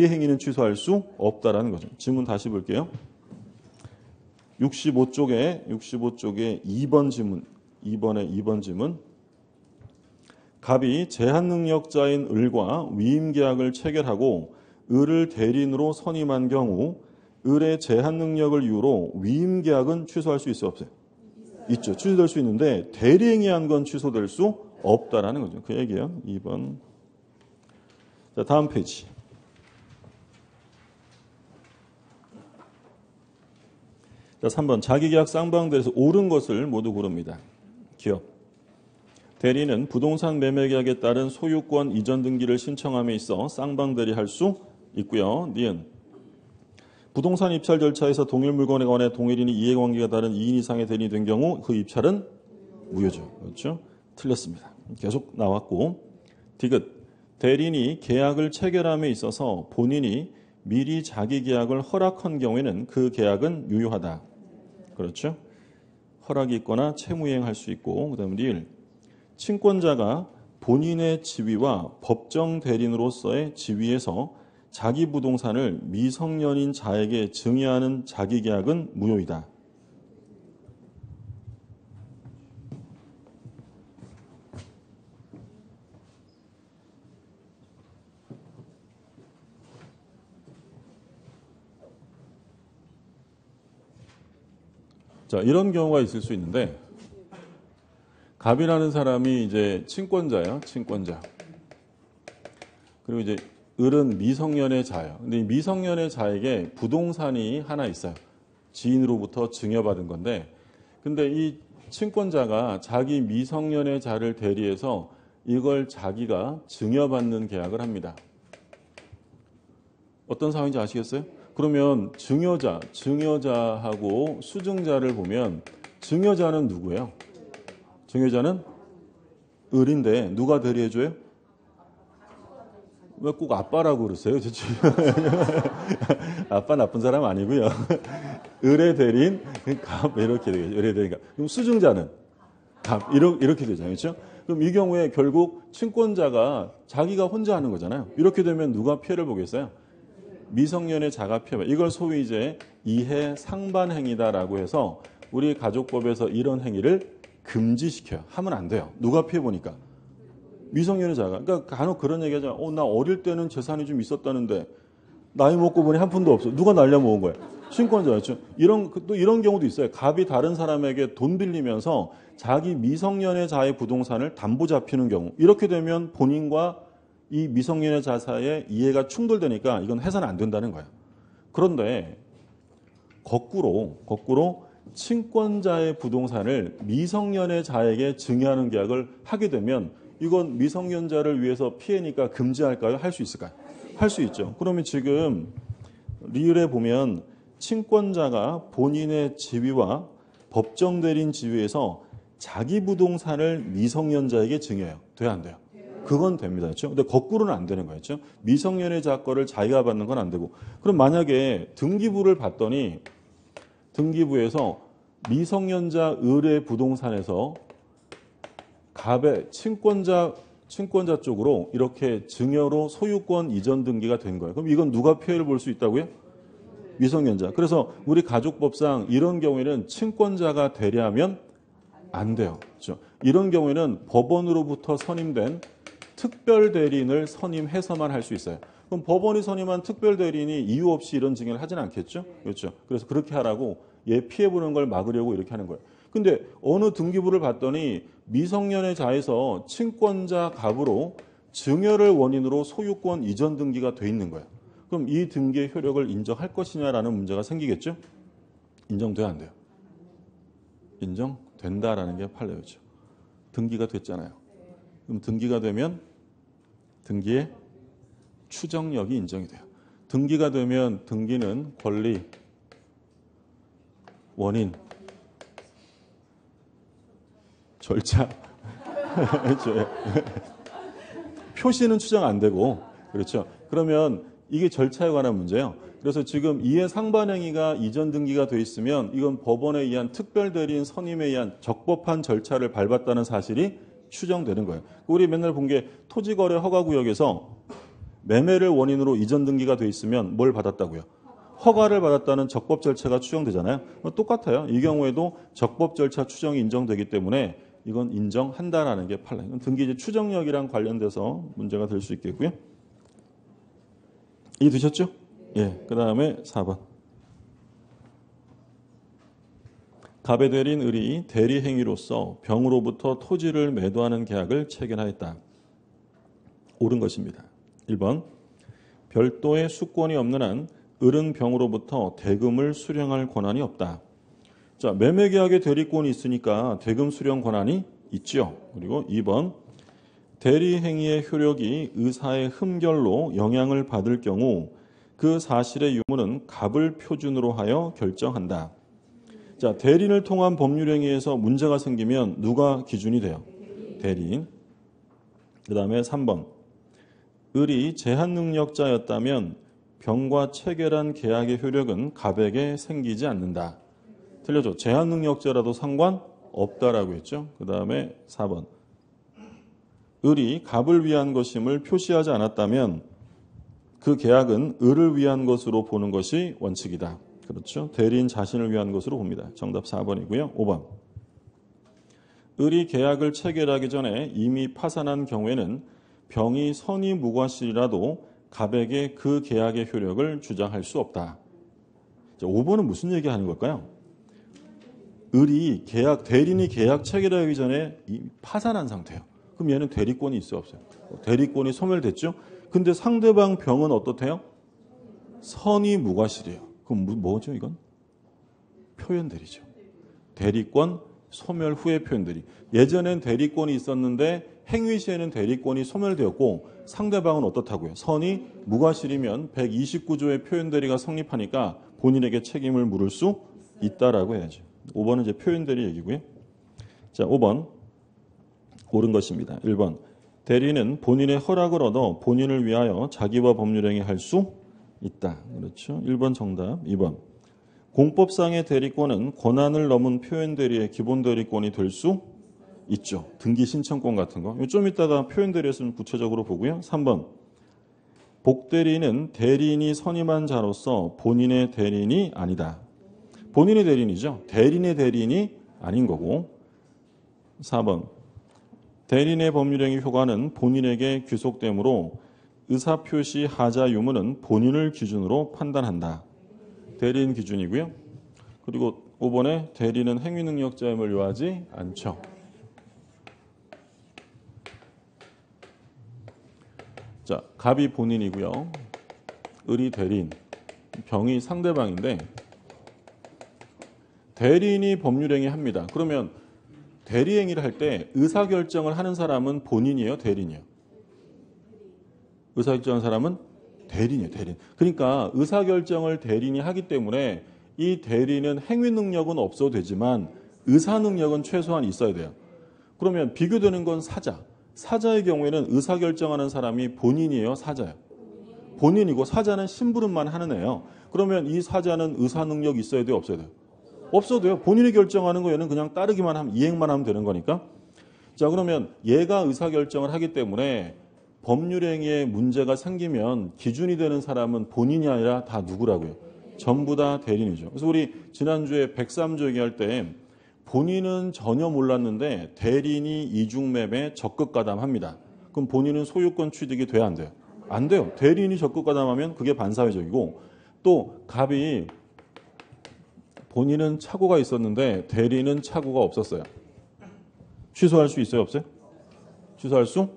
행위는 취소할 수 없다라는 거죠. 질문 다시 볼게요. 65쪽에 2번 질문. 2번 질문. 갑이 제한 능력자인 을과 위임계약을 체결하고 을을 대리인으로 선임한 경우 을의 제한 능력을 이유로 위임 계약은 취소할 수 있어 없어요? 있죠. 취소될 수 있는데 대리행위 한 건 취소될 수 없다라는 거죠. 그 얘기예요. 2번. 자, 다음 페이지. 자, 3번. 자기계약 쌍방대리에서 옳은 것을 모두 고릅니다. 기업. 대리는 부동산 매매계약에 따른 소유권 이전 등기를 신청함에 있어 쌍방대리 할 수 있고요. 니은. 부동산 입찰 절차에서 동일 물건에 관해 동일인이 이해관계가 다른 2인 이상의 대리인이 된 경우 그 입찰은 무효죠. 그렇죠? 틀렸습니다. 계속 나왔고. 디귿. 대리인이 계약을 체결함에 있어서 본인이 미리 자기 계약을 허락한 경우에는 그 계약은 유효하다. 그렇죠? 허락이 있거나 채무이행할 수 있고. 그 다음에 리을. 친권자가 본인의 지위와 법정 대리인으로서의 지위에서 자기 부동산을 미성년인 자에게 증여하는 자기 계약은 무효이다. 자, 이런 경우가 있을 수 있는데, 갑이라는 사람이 이제 친권자예요. 친권자. 그리고 이제 을은 미성년의 자예요. 근데 이 미성년의 자에게 부동산이 하나 있어요. 지인으로부터 증여받은 건데, 근데 이 친권자가 자기 미성년의 자를 대리해서 이걸 자기가 증여받는 계약을 합니다. 어떤 상황인지 아시겠어요? 그러면 증여자하고 수증자를 보면 증여자는 누구예요? 증여자는 을인데 누가 대리해줘요? 왜 꼭 아빠라고 그러세요? 아빠 나쁜 사람 아니고요. 을의 대리인 갑 이렇게 되겠죠. 을의 대리인 갑. 그럼 수증자는 갑 이렇게 되잖아요. 그렇죠? 그럼 이 경우에 결국 친권자가 자기가 혼자 하는 거잖아요. 이렇게 되면 누가 피해를 보겠어요? 미성년의 자가 피해. 이걸 소위 이제 이해 상반 행위다라고 해서 우리 가족법에서 이런 행위를 금지시켜요. 하면 안 돼요. 누가 피해 보니까? 미성년의 자가. 그러니까 간혹 그런 얘기 하잖아. 나 어릴 때는 재산이 좀 있었다는데 나이 먹고 보니 한 푼도 없어. 누가 날려 먹은 거야? 친권자였죠. 또 이런 경우도 있어요. 갑이 다른 사람에게 돈 빌리면서 자기 미성년의 자의 부동산을 담보 잡히는 경우. 이렇게 되면 본인과 이 미성년의 자 사이에 이해가 충돌되니까 이건 해서는 안 된다는 거예요. 그런데 거꾸로 친권자의 부동산을 미성년의 자에게 증여하는 계약을 하게 되면 이건 미성년자를 위해서 피해니까 금지할까요? 할 수 있을까요? 할 수 있죠. 그러면 지금 리을에 보면 친권자가 본인의 지위와 법정 대리인 지위에서 자기 부동산을 미성년자에게 증여해요. 돼요, 안 돼요? 그건 됩니다. 그렇죠? 근데 거꾸로는 안 되는 거예요. 그렇죠? 미성년의 자 거를 자기가 받는 건 안 되고. 그럼 만약에 등기부를 봤더니 등기부에서 미성년자 을의 부동산에서 갑의 친권자 쪽으로 이렇게 증여로 소유권 이전 등기가 된 거예요. 그럼 이건 누가 피해를 볼 수 있다고요? 미성년자. 그래서 우리 가족법상 이런 경우에는 친권자가 대리하면 안 돼요. 그렇죠? 이런 경우에는 법원으로부터 선임된 특별 대리인을 선임해서만 할 수 있어요. 그럼 법원이 선임한 특별 대리인이 이유 없이 이런 증여를 하진 않겠죠? 그렇죠? 그래서 그렇게 하라고 얘 피해 보는 걸 막으려고 이렇게 하는 거예요. 근데 어느 등기부를 봤더니 미성년의 자에서 친권자 갑으로 증여를 원인으로 소유권 이전 등기가 돼 있는 거예요. 그럼 이 등기의 효력을 인정할 것이냐라는 문제가 생기겠죠? 인정돼야 안 돼요? 인정된다라는 게 판례였죠. 등기가 됐잖아요. 그럼 등기가 되면 등기의 추정력이 인정이 돼요. 등기가 되면 등기는 권리, 원인, 절차, 표시는 추정 안 되고, 그렇죠. 그러면 이게 절차에 관한 문제예요. 그래서 지금 이해 상반행위가 이전 등기가 돼 있으면 이건 법원에 의한 특별 대리인 선임에 의한 적법한 절차를 밟았다는 사실이 추정되는 거예요. 우리 맨날 본 게 토지거래 허가구역에서 매매를 원인으로 이전 등기가 돼 있으면 뭘 받았다고요? 허가를 받았다는 적법 절차가 추정되잖아요. 똑같아요. 이 경우에도 적법 절차 추정이 인정되기 때문에 이건 인정한다라는 게 판례. 이건 등기 추정력이랑 관련돼서 문제가 될 수 있겠고요. 이 드셨죠? 예. 그 다음에 4번. 갑의 대리인 을이 대리 행위로서 병으로부터 토지를 매도하는 계약을 체결하였다. 옳은 것입니다. 1번. 별도의 수권이 없는 한 을은 병으로부터 대금을 수령할 권한이 없다. 자, 매매 계약에 대리권이 있으니까 대금 수령 권한이 있죠. 그리고 2번. 대리 행위의 효력이 의사의 흠결로 영향을 받을 경우 그 사실의 유무는 갑을 표준으로 하여 결정한다. 자, 대리인을 통한 법률 행위에서 문제가 생기면 누가 기준이 돼요? 대리인. 그 다음에 3번. 을이 제한 능력자였다면 병과 체결한 계약의 효력은 갑에게 생기지 않는다. 틀려줘. 제한 능력자라도 상관없다라고 했죠. 그 다음에 4번. 을이 갑을 위한 것임을 표시하지 않았다면 그 계약은 을을 위한 것으로 보는 것이 원칙이다. 그렇죠. 대리인 자신을 위한 것으로 봅니다. 정답 4번이고요. 5번. 을이 계약을 체결하기 전에 이미 파산한 경우에는 병이 선의무과실이라도 갑에게 그 계약의 효력을 주장할 수 없다. 자, 5번은 무슨 얘기하는 걸까요? 을이 대리인이 계약 체결하기 전에 이미 파산한 상태예요. 그럼 얘는 대리권이 있어요, 없어요? 대리권이 소멸됐죠? 근데 상대방 병은 어떻대요? 선의무과실이에요. 그럼 뭐죠, 이건? 표현대리죠. 대리권 소멸 후의 표현대리. 예전엔 대리권이 있었는데 행위 시에는 대리권이 소멸되었고 상대방은 어떻다고요? 선의무과실이면 129조의 표현대리가 성립하니까 본인에게 책임을 물을 수 있다라고 해야죠. 5번은 이제 표현대리 얘기고요. 자, 5번. 옳은 것입니다. 1번. 대리인은 본인의 허락을 얻어 본인을 위하여 자기와 법률행위 할 수 있다. 그렇죠. 1번 정답. 2번. 공법상의 대리권은 권한을 넘은 표현대리의 기본 대리권이 될 수 있죠. 등기 신청권 같은 거. 좀 이따가 표현대리에서는 구체적으로 보고요. 3번. 복대리인은 대리인이 선임한 자로서 본인의 대리인이 아니다. 본인의 대리인이죠. 대리인의 대리인이 아닌 거고. 4번. 대리인의 법률행위 효과는 본인에게 귀속되므로 의사표시 하자 유무는 본인을 기준으로 판단한다. 대리인 기준이고요. 그리고 5번에 대리인은 행위능력자임을 요하지 않죠. 자, 갑이 본인이고요. 을이 대리인, 병이 상대방인데 대리인이 법률행위 합니다. 그러면 대리행위를 할 때 의사결정을 하는 사람은 본인이에요, 대리인이에요? 의사결정하는 사람은 대리인이에요, 대리인. 그러니까 의사결정을 대리인이 하기 때문에 이 대리인은 행위능력은 없어도 되지만 의사능력은 최소한 있어야 돼요. 그러면 비교되는 건 사자. 사자의 경우에는 의사결정하는 사람이 본인이에요, 사자예요? 본인이고 사자는 심부름만 하는 애예요. 그러면 이 사자는 의사능력이 있어야 돼요, 없어야 돼요? 없어도 돼요. 본인이 결정하는 거 얘는 그냥 따르기만 하면, 이행만 하면 되는 거니까. 자, 그러면 얘가 의사결정을 하기 때문에 법률행위에 문제가 생기면 기준이 되는 사람은 본인이 아니라 다 누구라고요? 전부 다 대리인이죠. 그래서 우리 지난주에 103조 얘기할 때 본인은 전혀 몰랐는데 대리인이 이중매매 적극가담합니다. 그럼 본인은 소유권 취득이 돼야 안 돼요? 안 돼요. 대리인이 적극가담하면 그게 반사회적이고, 또 갑이 본인은 착오가 있었는데 대리인은 착오가 없었어요. 취소할 수 있어요, 없어요? 취소할 수?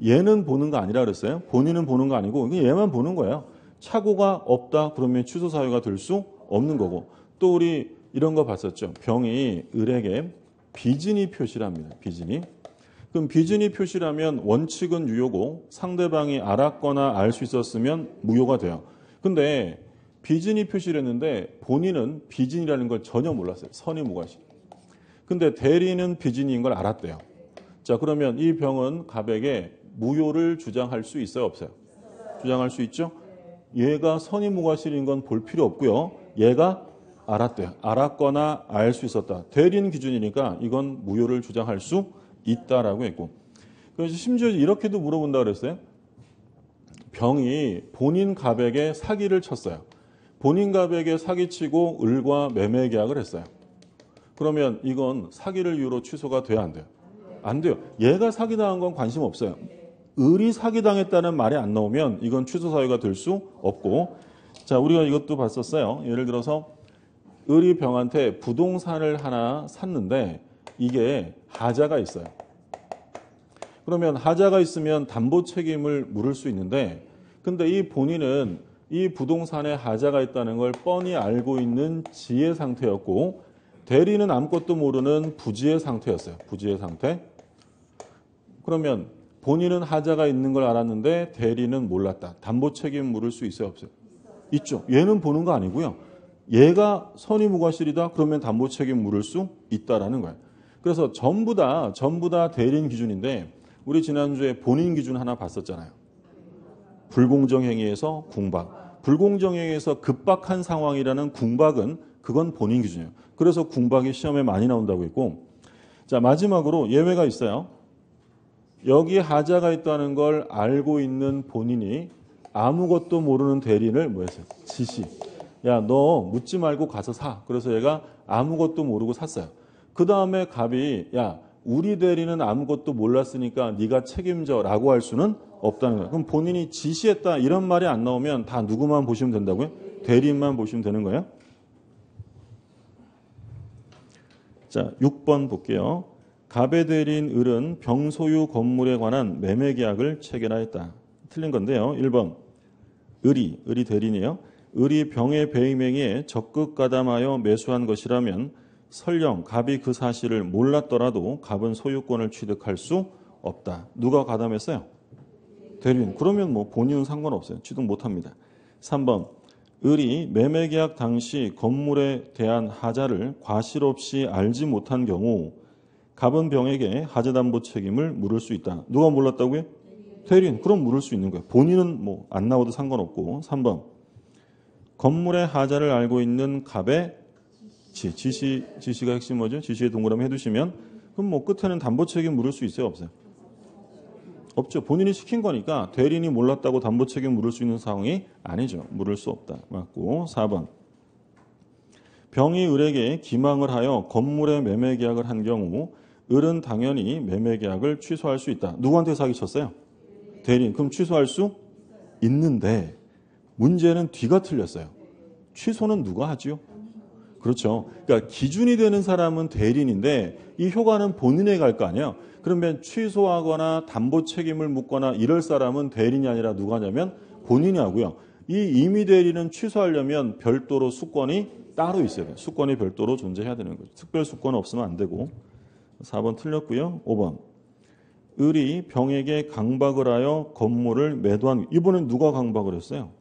얘는 보는 거 아니라 그랬어요. 본인은 보는 거 아니고 얘만 보는 거예요. 착오가 없다 그러면 취소 사유가 될 수 없는 거고. 또 우리 이런 거 봤었죠. 병이 을에게 비진이 표시를 합니다. 비진이. 그럼 비진이 표시라면 원칙은 유효고 상대방이 알았거나 알 수 있었으면 무효가 돼요. 근데 비진이 표시를 했는데 본인은 비진이라는 걸 전혀 몰랐어요. 선의무과실. 근데 대리인은 비진인 걸 알았대요. 자, 그러면 이 병은 갑에게 무효를 주장할 수 있어요, 없어요? 주장할 수 있죠? 얘가 선의무과실인 건 볼 필요 없고요. 얘가 알았대요. 알았거나 알 수 있었다. 대리인 기준이니까 이건 무효를 주장할 수 있다라고 했고. 그래서 심지어 이렇게도 물어본다 그랬어요. 병이 본인 갑에게 사기를 쳤어요. 본인 갑에게 사기치고 을과 매매 계약을 했어요. 그러면 이건 사기를 이유로 취소가 돼야 안 돼요? 안 돼요. 얘가 사기당한 건 관심 없어요. 을이 사기당했다는 말이 안 나오면 이건 취소 사유가 될 수 없고, 자, 우리가 이것도 봤었어요. 예를 들어서 을이 병한테 부동산을 하나 샀는데 이게 하자가 있어요. 그러면 하자가 있으면 담보 책임을 물을 수 있는데, 근데 이 본인은 이 부동산에 하자가 있다는 걸 뻔히 알고 있는 지의 상태였고, 대리는 아무것도 모르는 부지의 상태였어요. 부지의 상태. 그러면 본인은 하자가 있는 걸 알았는데 대리는 몰랐다. 담보 책임 물을 수 있어요, 없어요? 있죠. 얘는 보는 거 아니고요. 얘가 선의무과실이다. 그러면 담보 책임 물을 수 있다라는 거예요. 그래서 전부 다 대리인 기준인데, 우리 지난주에 본인 기준 하나 봤었잖아요. 불공정행위에서 궁박. 불공정행위에서 급박한 상황이라는 궁박은 그건 본인 기준이에요. 그래서 궁박이 시험에 많이 나온다고 했고, 자, 마지막으로 예외가 있어요. 여기 하자가 있다는 걸 알고 있는 본인이 아무것도 모르는 대리인을 뭐 했어요? 지시. 야, 너 묻지 말고 가서 사. 그래서 얘가 아무것도 모르고 샀어요. 그 다음에 갑이 야, 우리 대리는 아무것도 몰랐으니까 네가 책임져라고 할 수는 없다는 거예요. 그럼 본인이 지시했다 이런 말이 안 나오면 다 누구만 보시면 된다고요? 대리인만 보시면 되는 거예요. 자, 6번 볼게요. 갑의 대리인 을은 병소유 건물에 관한 매매 계약을 체결하였다. 틀린 건데요. 1번 을이 대리인이에요. 을이 병의 배임행위에 적극 가담하여 매수한 것이라면 설령 갑이 그 사실을 몰랐더라도 갑은 소유권을 취득할 수 없다. 누가 가담했어요? 대리인. 그러면 뭐 본인은 상관없어요. 취득 못합니다. 3번 을이 매매계약 당시 건물에 대한 하자를 과실 없이 알지 못한 경우 갑은 병에게 하자담보 책임을 물을 수 있다. 누가 몰랐다고요? 대리인. 그럼 물을 수 있는 거예요. 본인은 뭐 안 나와도 상관없고. 3번 건물의 하자를 알고 있는 갑의 지시가 핵심 뭐죠? 지시에 동그라미 해두시면 그럼 뭐 끝에는 담보 책임 물을 수 있어요? 없어요? 없죠. 본인이 시킨 거니까 대리인이 몰랐다고 담보 책임 물을 수 있는 상황이 아니죠. 물을 수 없다. 맞고. 4번 병이 을에게 기망을 하여 건물의 매매 계약을 한 경우 을은 당연히 매매 계약을 취소할 수 있다. 누구한테 사기쳤어요? 대리인. 그럼 취소할 수 있는데 문제는 뒤가 틀렸어요. 취소는 누가 하지요? 그렇죠. 그러니까 기준이 되는 사람은 대리인인데 이 효과는 본인에게 갈 거 아니에요. 그러면 취소하거나 담보 책임을 묻거나 이럴 사람은 대리인이 아니라 누가 하냐면 본인이 하고요. 이 임의 대리는 취소하려면 별도로 수권이 따로 있어야 돼요. 수권이 별도로 존재해야 되는 거죠. 특별 수권 없으면 안 되고. 4번 틀렸고요. 5번 을이 병에게 강박을 하여 건물을 매도한, 이번엔 누가 강박을 했어요?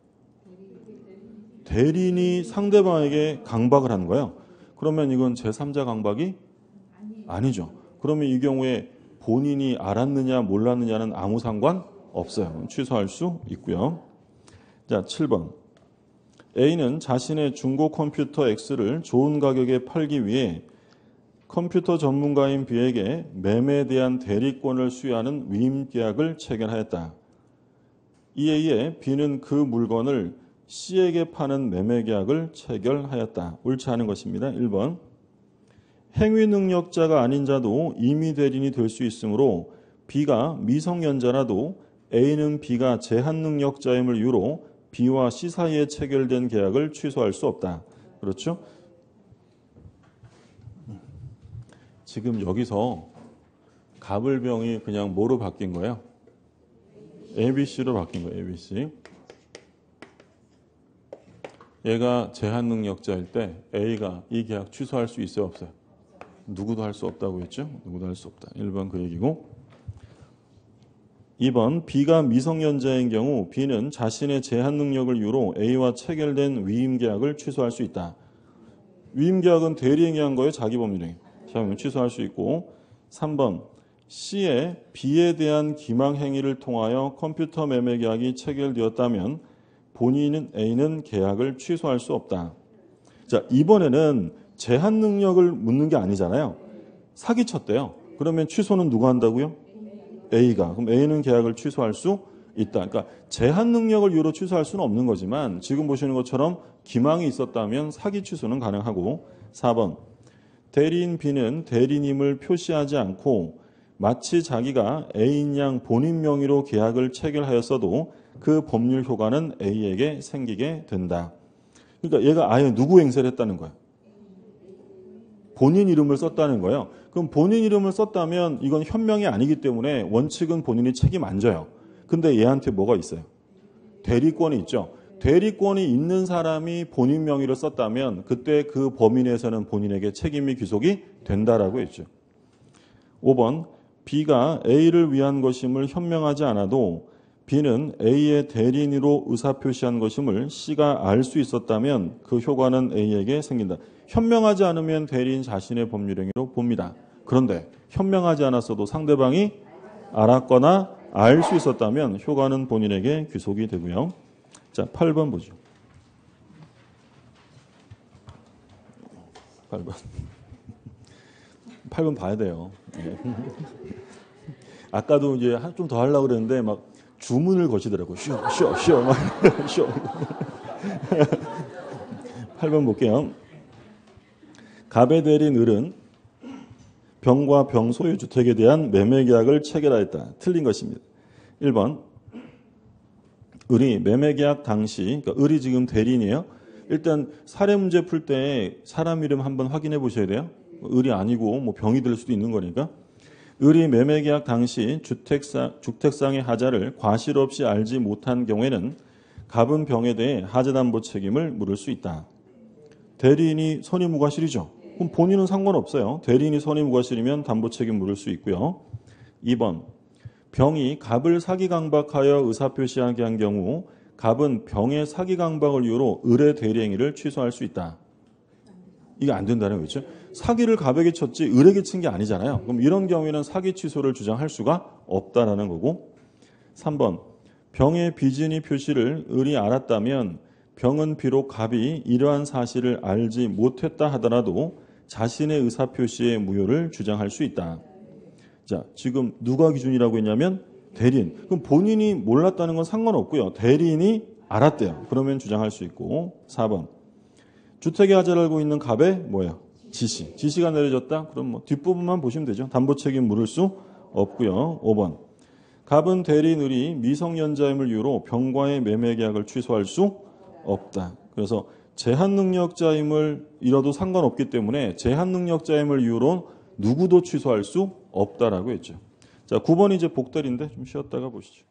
대리인이 상대방에게 강박을 한 거예요. 그러면 이건 제3자 강박이 아니죠. 그러면 이 경우에 본인이 알았느냐 몰랐느냐는 아무 상관 없어요. 취소할 수 있고요. 자, 7번 A는 자신의 중고 컴퓨터 X를 좋은 가격에 팔기 위해 컴퓨터 전문가인 B에게 매매에 대한 대리권을 수여하는 위임 계약을 체결하였다. 이에 의해 B는 그 물건을 C에게 파는 매매 계약을 체결하였다. 옳지 않은 것입니다. 1번 행위 능력자가 아닌 자도 임의 대리인이 될 수 있으므로 B가 미성년자라도 A는 B가 제한 능력자임을 이유로 B와 C 사이에 체결된 계약을 취소할 수 없다. 그렇죠? 지금 여기서 갑을병이 그냥 뭐로 바뀐 거예요? ABC로 바뀐 거예요. ABC. 얘가 제한 능력자일 때 A가 이 계약 취소할 수 있어요? 없어요? 누구도 할 수 없다고 했죠? 누구도 할 수 없다. 1번 그 얘기고. 2번 B가 미성년자인 경우 B는 자신의 제한 능력을 이유로 A와 체결된 위임 계약을 취소할 수 있다. 위임 계약은 대리인이 한 거예요? 자기 법률행위. 자기 취소할 수 있고. 3번 C의 B에 대한 기망 행위를 통하여 컴퓨터 매매 계약이 체결되었다면 본인은 A는 계약을 취소할 수 없다. 자, 이번에는 제한 능력을 묻는 게 아니잖아요. 사기쳤대요. 그러면 취소는 누가 한다고요? A가. 그럼 A는 계약을 취소할 수 있다. 그러니까 제한 능력을 이유로 취소할 수는 없는 거지만 지금 보시는 것처럼 기망이 있었다면 사기 취소는 가능하고. 4번 대리인 B는 대리님을 표시하지 않고 마치 자기가 A인 양 본인 명의로 계약을 체결하였어도 그 법률 효과는 A에게 생기게 된다. 그러니까 얘가 아예 누구 행세를 했다는 거야? 본인 이름을 썼다는 거예요. 그럼 본인 이름을 썼다면 이건 현명이 아니기 때문에 원칙은 본인이 책임 안 져요. 근데 얘한테 뭐가 있어요? 대리권이 있죠. 대리권이 있는 사람이 본인 명의로 썼다면 그때 그 범위 내에서는 본인에게 책임이 귀속이 된다라고 했죠. 5번 B가 A를 위한 것임을 현명하지 않아도 B는 A의 대리인으로 의사표시한 것임을 C가 알 수 있었다면 그 효과는 A에게 생긴다. 현명하지 않으면 대리인 자신의 법률행위로 봅니다. 그런데 현명하지 않았어도 상대방이 알았거나 알 수 있었다면 효과는 본인에게 귀속이 되고요. 자, 8번 보죠. 8번 봐야 돼요. 아까도 이제 좀 더 하려고 그랬는데 막 주문을 거시더라고요. 쉬어. 막 쉬어. 8번 볼게요. 갑의 대리인 을은 병과 병 소유 주택에 대한 매매 계약을 체결하였다. 틀린 것입니다. 1번 을이 매매 계약 당시, 그러니까 을이 지금 대리인이에요. 일단 사례 문제 풀 때 사람 이름 한번 확인해 보셔야 돼요. 을이 아니고 뭐 병이 될 수도 있는 거니까. 을이 매매 계약 당시 주택상의 하자를 과실 없이 알지 못한 경우에는 갑은 병에 대해 하자담보 책임을 물을 수 있다. 대리인이 선의무과실이죠. 그럼 본인은 상관없어요. 대리인이 선의무과실이면 담보 책임 물을 수 있고요. 2번 병이 갑을 사기강박하여 의사표시하게 한 경우 갑은 병의 사기강박을 이유로 을의 대리행위를 취소할 수 있다. 이게 안 된다는 거죠. 사기를 갑에게 쳤지 을에게 친 게 아니잖아요. 그럼 이런 경우에는 사기 취소를 주장할 수가 없다라는 거고. 3번 병의 비진이 표시를 을이 알았다면 병은 비록 갑이 이러한 사실을 알지 못했다 하더라도 자신의 의사표시의 무효를 주장할 수 있다. 자, 지금 누가 기준이라고 했냐면 대리인. 그럼 본인이 몰랐다는 건 상관없고요. 대리인이 알았대요. 그러면 주장할 수 있고. 4번 주택의 하자를 알고 있는 갑의 뭐예요? 지시. 지시가 내려졌다? 그럼 뭐 뒷부분만 보시면 되죠. 담보 책임 물을 수 없고요. 5번 갑은 대리인 을이 미성년자임을 이유로 병과의 매매 계약을 취소할 수 없다. 그래서 제한능력자임을 잃어도 상관없기 때문에 제한능력자임을 이유로 누구도 취소할 수 없다라고 했죠. 자, 9번이 이제 복달인데 좀 쉬었다가 보시죠.